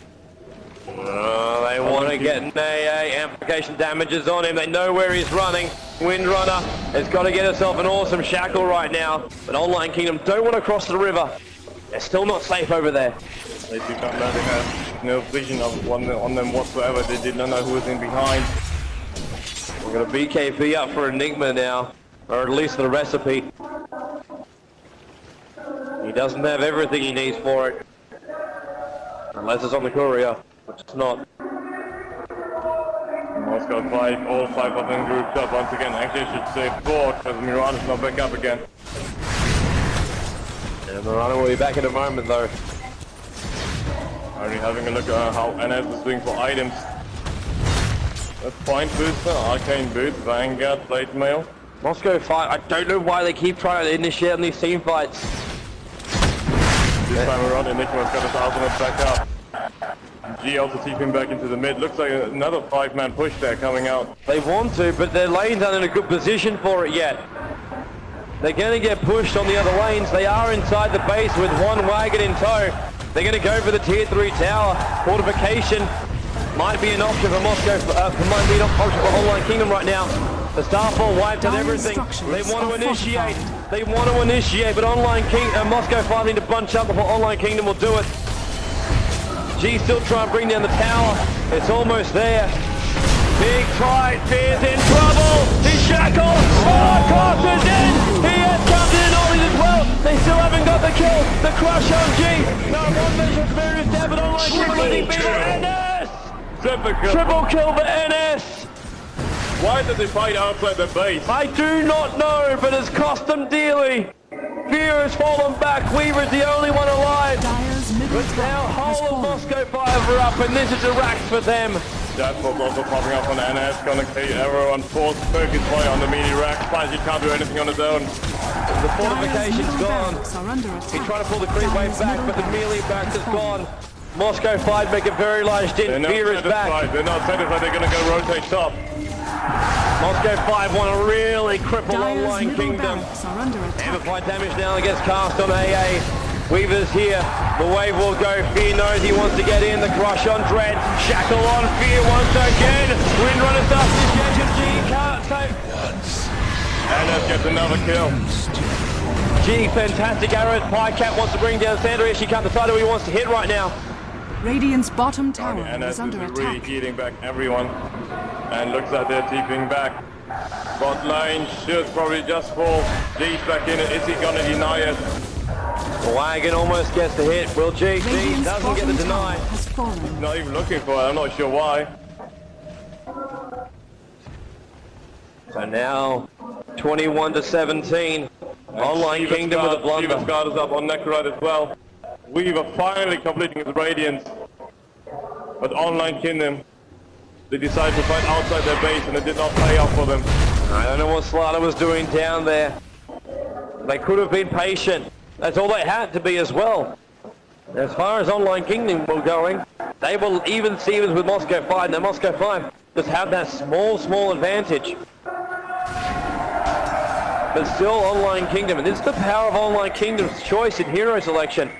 They want to get an AA. Amplification damages on him. They know where he's running. Windrunner has got to get herself an awesome shackle right now. But Online Kingdom don't want to cross the river. They're still not safe over there. They do not know, they have no vision on them whatsoever. They did not know who was in behind. We're going to BKB up for Enigma now. Or at least the recipe. He doesn't have everything he needs for it. Unless it's on the courier, which it's not. Moscow 5, all 5 of them grouped up once again. Actually I should say 4, because Mirana's not back up again. And Mirana will be back in a moment though. Already having a look at how NS is doing for items. A point booster, arcane boot, vanguard, plate mail. Moscow 5, I don't know why they keep trying to initiate on these team fights. This time around, Enigma's got his ultimate back up. G also TPing back into the mid. Looks like another 5-man push there coming out. They want to, but their lanes aren't in a good position for it yet. They're going to get pushed on the other lanes. They are inside the base with one wagon in tow. They're going to go for the tier 3 tower. Fortification might be an option for Moscow, might be an option for Online Kingdom right now. The Starfall wiped out everything. They want to initiate. They want to initiate, but Moscow 5 need to bunch up before Online Kingdom will do it. G still trying to bring down the tower. It's almost there. Big fight. Fear's in trouble. He's shackled. Oh, Cross is in. He has come in Ollie as well. They still haven't got the kill. The crush on G. No one measure Spirit is down, but Online Kingdom leading people. NS. Triple kill for NS. Why did they fight outside the base? I do not know, but it's cost them dearly. Fear has fallen back. Weaver's the only one alive. But now whole of Moscow 5 are up, and this is a rack for them. Deadpool's also popping up on NS, gonna take arrow on force, focus point on the mini rack. Spicy can't do anything on his own. The fortification's gone. He's trying to pull the creep wave back, but the melee back is gone. Moscow 5 make a very large dent. Fear is back. They're not satisfied. They're gonna go rotate top. Moscow 5 want to really cripple Online Kingdom. Amplified damage now against cast on AA. Weaver's here. The wave will go. Fear knows he wants to get in. The crush on Dread. Shackle on Fear once again. Windrunner starts to engage with G. Can't save. And that gets another kill. G, fantastic arrows. Pycat wants to bring down Sandra. She can't decide who he wants to hit right now. Radiant's bottom tower is NS under is attack. really heating back everyone. And looks like they're TPing back. Bot lane should probably just fall. G's back in it. Is he gonna deny it? Wagon almost gets the hit. Will G? G doesn't get the deny. He's not even looking for it. I'm not sure why. So now 21-17. Online Kingdom with a blunder. Weaver's guard is up on Necrite as well. Weaver finally completing his Radiance. But Online Kingdom, they decided to fight outside their base and it did not pay off for them. I don't know what Slaughter was doing down there. They could have been patient. That's all they had to be as well. As far as Online Kingdom were going, they will even Stevens with Moscow 5. Now Moscow 5 just have that small advantage. But still Online Kingdom, and this is the power of Online Kingdom's choice in hero selection.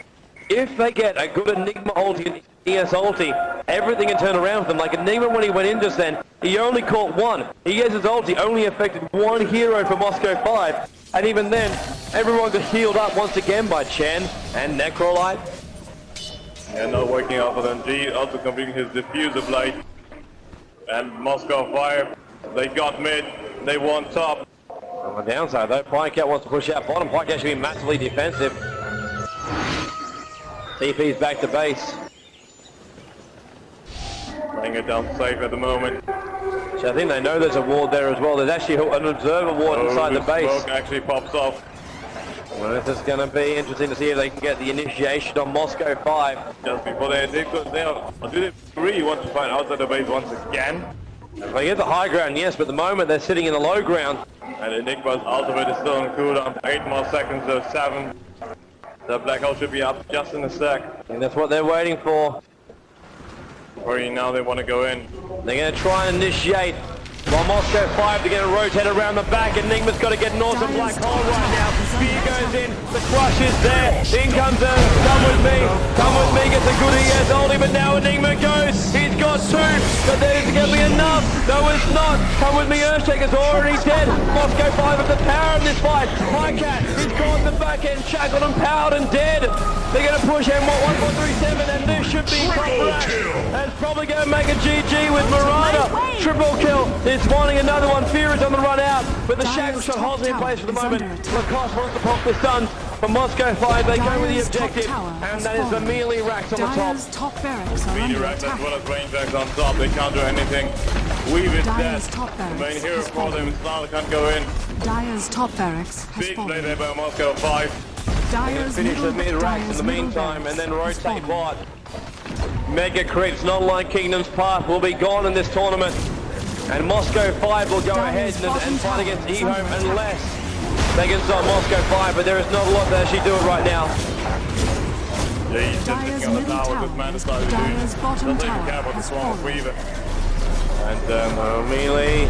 If they get a good Enigma ulti and ES ulti, everything can turn around for them. Like Enigma when he went in just then, he only caught one. ES's ulti only affected one hero for Moscow 5. And even then, everyone got healed up once again by Chen and Necrolite. Yeah, not working out for them. G also completing his diffuser blade. And Moscow 5, they got mid, they won top. On the downside though, Pycat wants to push out bottom. Pycat should be massively defensive. TP's back to base. Laying it down safe at the moment. So I think they know there's a ward there as well. There's actually an observer ward inside the base. Smoke actually pops off. Well, this is going to be interesting to see if they can get the initiation on Moscow 5. Just before they do they really want to fight outside the base once again? They get the high ground, yes, but at the moment they're sitting in the low ground. And Enigma's ultimate is still on cooldown. 8 more seconds, so 7. The black hole should be up just in a sec. And that's what they're waiting for. Or now they want to go in. They're going to try and initiate. While Moscow 5, they're going to rotate around the back. Enigma's got to get an awesome black hole right now. Fear goes in. The crush is there. In comes Earth. Come with me. Come with me. Gets a good ES ulti, but now Enigma goes. He's got 2. But there's going to be enough. No, it's not. Come with me. Earthshaker's already dead. Moscow 5 with the power in this fight. Pycat, he's got the back end. Shackled and powered and dead. They're going to push him. 1437, and this should be that's probably going to make a GG with Miranda. Triple kill. It's wanting another one. Fear is on the run out, but the shackle shot holds in place for the moment. Lacoste wants to pop the stun. For Moscow 5, they go with the objective, and that is the melee racks on the top. Top barracks are Melee under racks as attack. well as range racks on top. They can't do anything. Weave is dead. Dire's top The main barracks hero has for them. fallen. Slaughter can't go in. Dire's top barracks has Big play there fallen. by Moscow 5. Dire's Finish the mid racks in Dire's the middle meantime, and then barracks has rotate fallen. bot. Mega Crits and Online Kingdom's path will be gone in this tournament. And Moscow 5 will go ahead and fight against eHome unless they can stop Moscow 5, but there is not a lot to actually do it right now. Yeah, he's just sitting on the tower with man decided to do. Doesn't even care about the Swarm of Weaver. And Melee,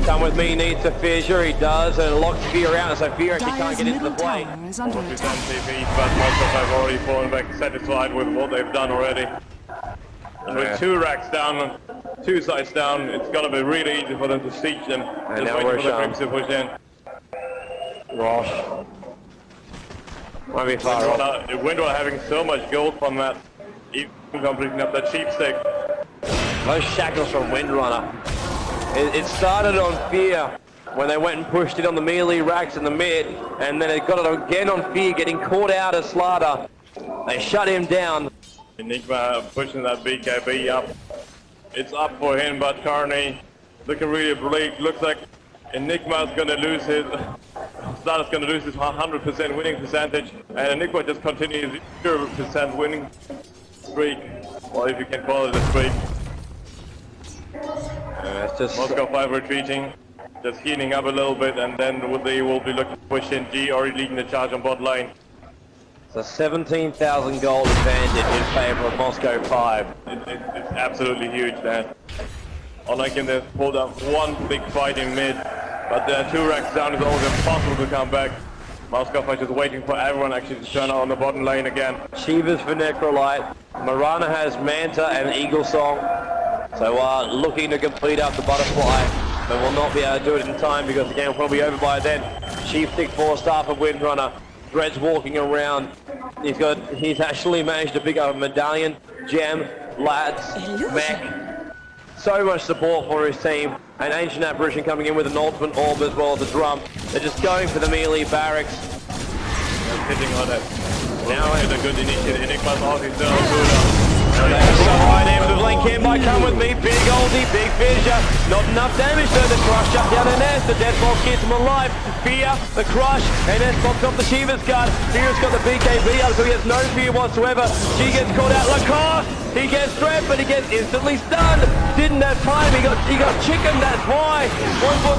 come with me, needs a fissure, he does, and locks Fear out, so Fear actually can't get into the play. Is under Almost attack. MTV, but most of them have already fallen back, satisfied with what they've done already. And with 2 racks down, 2 sides down, it's gonna be really easy for them to siege them. And Just now waiting for the Roshan. Crimps to push in. Rosh. Might be far off. Windwall having so much gold from that, even completing up that cheap stick. Those shackles from Windrunner. It started on Fear when they went and pushed it on the melee racks in the mid, and then it got it again on Fear, getting caught out as Slaughter. They shut him down. Enigma pushing that BKB up. It's up for him, but Carney looking really bleak. Looks like Enigma's gonna lose his... Slaughter's gonna lose his 100% winning percentage, and Enigma just continues 0% winning streak. Well, if you can call it a streak. It's just Moscow 5 retreating, just healing up a little bit, and then they will be looking to push in. G already leading the charge on bot lane. it's a 17,000 gold advantage in favor of Moscow 5. It's absolutely huge, man. Unlike him, they've pulled up one big fight in mid, but 2 racks down is almost impossible to come back. Moscow 5 is waiting for everyone actually to turn out on the bottom lane again. Shivas for Necrolite. Marana has Manta and Eagle Song. So looking to complete up the butterfly, but will not be able to do it in time because the game will probably be over by then. Chief Stick 4-star for Windrunner. Dred's walking around. He's actually managed to pick up a medallion, gem, lads, mech. So much support for his team. And Ancient Apparition coming in with an ultimate orb as well as a drum. They're just going for the melee barracks. Hitting on it. Now it's a good initiative. Enigma's ulti still good. So high name of the link in by come with me, big oldie, big fissure, not enough damage though, the crush shut down Ines, the death box keeps him alive, Fear, the crush, Ines pops off the Shiva's guard, Fear's got the BKB out so he has no fear whatsoever, she gets caught out, Lacoste, he gets threat but he gets instantly stunned, didn't have time, he got chicken, that's why,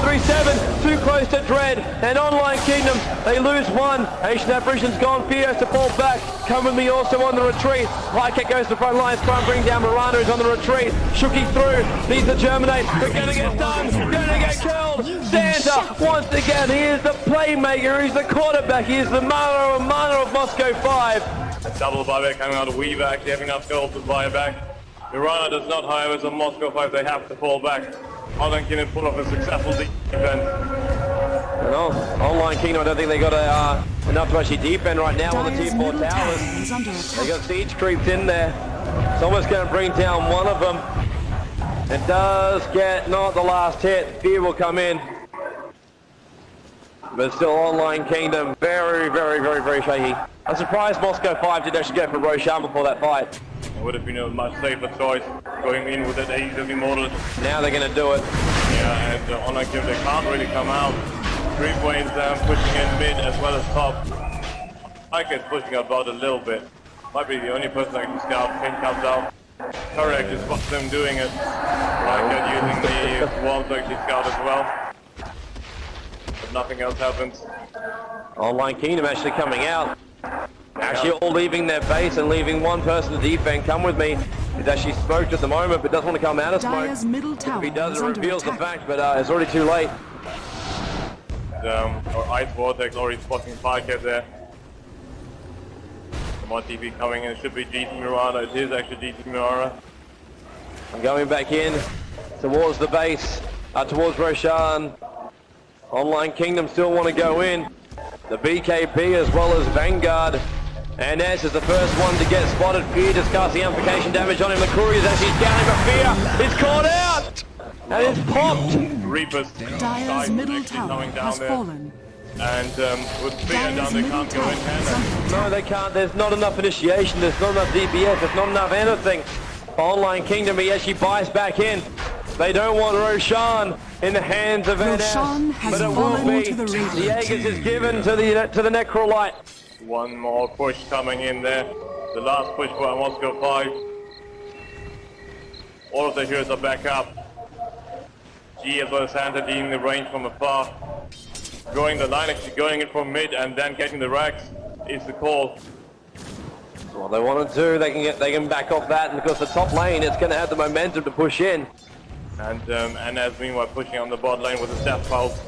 1437, too close to Dread, and Online Kingdom, they lose 1, Ancient Apparition's gone, Fear has to fall back, come with me also on the retreat, Lycat goes to the front line, try and bring down Marana who's on the retreat. Shooky through, needs to germinate, we're gonna get done, gonna get killed. Santa, once again, he is the playmaker, he's the quarterback, he is the mana of Moscow 5. Double buyback coming out of Weaver, actually having enough gold to buy back. Mirana does not, however, so Moscow 5, they have to fall back. Online Kingdom pull off a successful defense. Well, Online Kingdom, I don't think they got enough to actually defend right now on the Dire's T4 middle tower towers. is under They attack. got siege creeps in there. It's almost going to bring down one of them. It does get not the last hit. Fear will come in. But still Online Kingdom, very, very, very, very shaky. I'm surprised Moscow 5 didn't actually go for Roshan before that fight. It would have been a much safer choice going in with that AEW Immortal. Now they're going to do it. Yeah, and Online Kingdom, they can't really come out. 3 waves pushing in mid as well as top. Lycat pushing out about a little bit. Might be the only person that can scout. Pin comes out. Correct is what them doing it. Lycat using the swarm to actually scout as well. But nothing else happens. Online Kingdom actually coming out. Actually all leaving their base and leaving one person to defend. Come with me. He's actually smoked at the moment, but doesn't want to come out of smoke. Dire's middle tower If he does, is it under reveals the attack. fact, but it's already too late. Or Ice Vortex already spotting Lycat there. More TV coming in. It should be GT Mirana. It is actually GT Mirana. I'm going back in towards the base, towards Roshan. Online Kingdom still want to go in. The BKB as well as Vanguard. And Ness is the first one to get spotted. Fear just casting amplification damage on him. McCrory is actually scouting for Fear. It's caught out! And it's popped! Reapers. Dire's middle actually tower coming down has there. fallen. And with Fear Dire's down, they middle can't go tower in is hand. under No, attack. they can't. There's not enough initiation. There's not enough DPS. There's not enough anything. Online Kingdom, he actually buys back in. They don't want Roshan in the hands of Roshan NS, has but it will fallen be. to the Radiant. The Aegis is given to the Necrolite. One more push coming in there. The last push for Moscow 5. All of the heroes are back up. G as well as Santa dealing the range from afar. Going the line, actually going in from mid and then getting the racks is the call. What they want to do, they can back off that, and because the top lane is going to have the momentum to push in. And as meanwhile pushing on the bot lane with a staff pulse.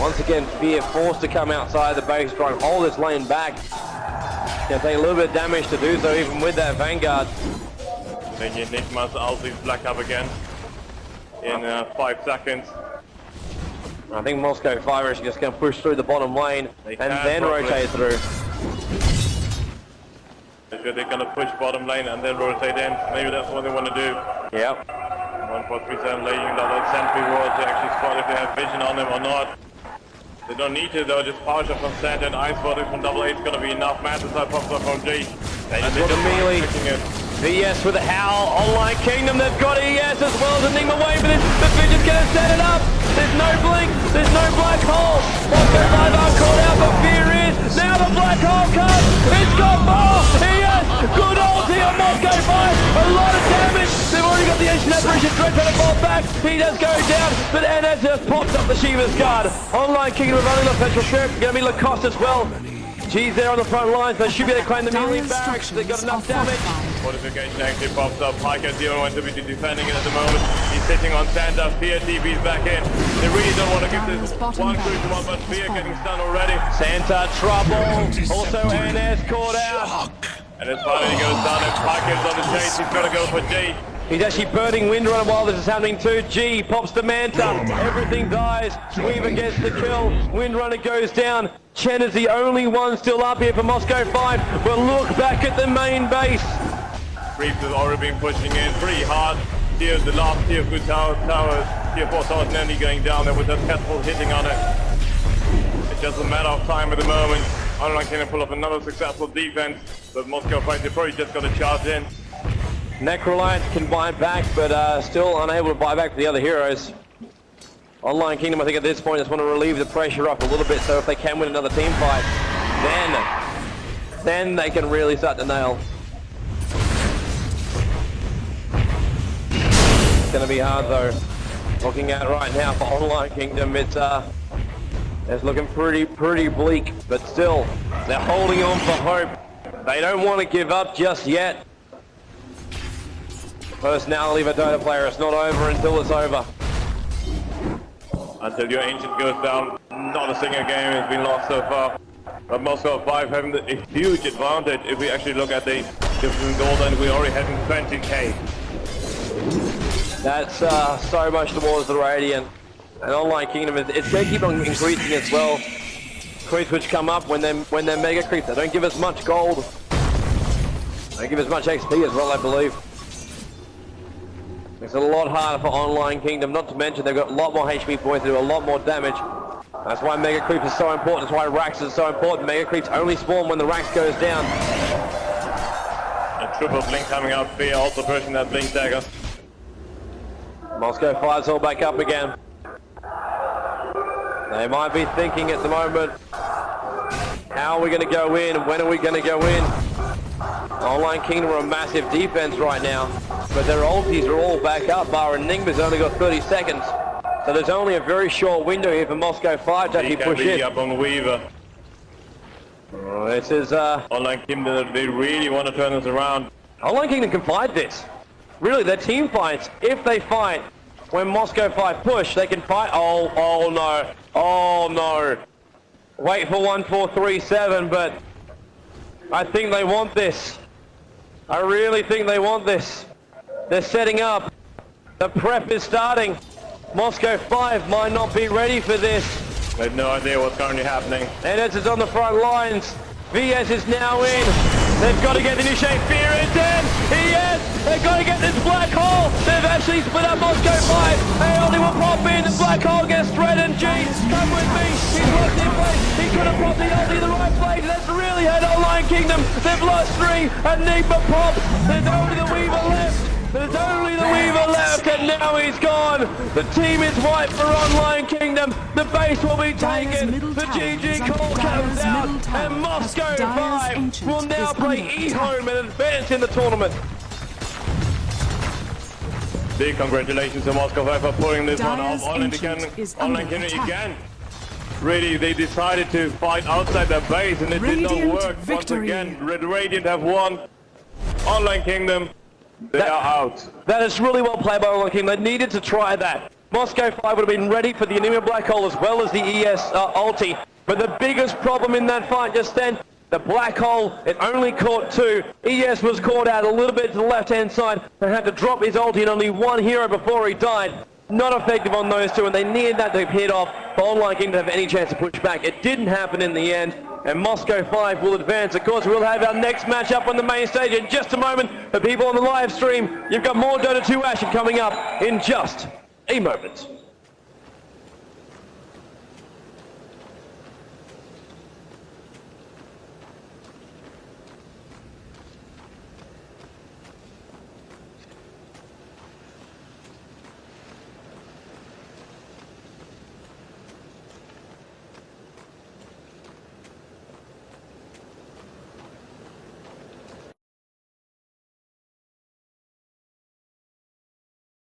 Once again, Fear forced to come outside the base, try and hold this lane back. Going to take a little bit of damage to do so, even with that Vanguard. Then Enigma's ulti black up again in 5 seconds. I think Moscow 5 are actually just going to push through the bottom lane and then rotate through. They're going to push bottom lane and then rotate in. Maybe that's what they want to do. Yep. 1-4-3-7 laying that sentry wall to actually spot if they have vision on them or not. They don't need to though, just power shot from Santa and ice spotting from AA is going to be enough. Massive side pops up from G. That's what the melee. VS with a howl, Online Kingdom, they've got ES as well as Enigma wave, but Vision's going to set it up. There's no blink, there's no black hole. Moscow 5 are caught out, but Fear is. Now the black hole comes, it's got more. ES, good ulti on Moscow 5, a lot of damage. They've already got the ancient apparition, Dread trying to fall back. He does go down, but NS just pops up the Shiva's guard. Online Kingdom of running the Petrol Ship, going to be Lacoste as well. G's there on the front lines, they should be able to claim the melee barracks. They've got enough damage. Fortification actually pops up. Pika 0-1 to be defending it at the moment. He's sitting on Santa. Fear TV's back in. They really don't want to give this one crucial one, but Fear getting stunned already. Santa trouble. Also NS caught out. And as finally goes down, and Pika's on the chase. He's got to go for G. He's actually burning Windrunner while this is happening too. G pops the Manta. Everything dies. Weaver gets the kill. Windrunner goes down. Chen is the only one still up here for Moscow 5. But look back at the main base. Reeves has already been pushing in pretty hard. Here, the last tier 2 towers, tier 4 towers nearly going down there with that catapult hitting on it. It's just a matter of time at the moment. Online can pull up another successful defense, but Moscow 5 is probably just going to charge in. Necrolite can buy back, but still unable to buy back for the other heroes. Online Kingdom, I think at this point, just want to relieve the pressure up a little bit, so if they can win another team fight, then they can really start to nail. It's going to be hard though. Looking at right now for Online Kingdom, it's looking pretty bleak, but still, they're holding on for hope. They don't want to give up just yet. Personality of a DotA player, it's not over until it's over. Until your Ancient goes down, not a single game has been lost so far. But Moscow 5 having a huge advantage if we actually look at the different gold, and we already having 20k. That's so much towards the Radiant. And Online Kingdom, it's going to keep on increasing as well. Creeps which come up when they're mega creeps. They don't give us much gold. They don't give us much XP as well, I believe. It's a lot harder for Online Kingdom, not to mention they've got a lot more HP points to do a lot more damage. That's why Mega Creep is so important, that's why Rax is so important. Mega Creeps only spawn when the Rax goes down. A triple blink coming out, Fear also pushing that blink dagger. Moscow 5's all back up again. They might be thinking at the moment, how are we going to go in, when are we going to go in? Online Kingdom are a massive defense right now, but their ultis are all back up, bar Enigma's only got 30 seconds. So there's only a very short window here for Moscow 5 to actually push in. Up on Weaver. This is Online Kingdom, they really want to turn this around. Online Kingdom can fight this. Really, their team fights, if they fight when Moscow 5 push, they can fight. Oh no. Wait for 1-4-3-7, but I think they want this. I really think they want this. They're setting up. The prep is starting. Moscow 5 might not be ready for this. They have no idea what's currently happening. NS is on the front lines. VS is now in. They've got to get the initiate. Fear is in. ES. They've got to get this black hole. They've actually split up Moscow 5. They only will pop in. The black hole gets threatened. G, come with me. He's lost in place. He could have popped the ulti in the right place. That's really hurt Online Kingdom. They've lost 3. Enigma pops. There's only the Weaver left. There's only the Weaver left, and now he's gone. The team is white for Online Kingdom. The base will be taken. The GG call comes out, and Moscow 5 will now play E-Home and advance in the tournament. Big congratulations to Moscow 5 for pulling this one off. Dire's Ancient is under attack. Again. Really, they decided to fight outside their base and it did not Radiant work. Once victory. again, Red Radiant have won. Online Kingdom, they are out. That is really well played by Online Kingdom. They needed to try that. Moscow 5 would have been ready for the enemy black hole as well as the ES ulti. But the biggest problem in that fight just then, the black hole, it only caught 2. ES was caught out a little bit to the left-hand side and had to drop his ulti and only 1 hero before he died. Not effective on those 2, and they needed that to hit off for Online Kingdom to have any chance to push back. It didn't happen in the end, and Moscow 5 will advance. Of course, we'll have our next matchup on the main stage in just a moment. For people on the live stream, you've got more Dota 2 action coming up in just a moment.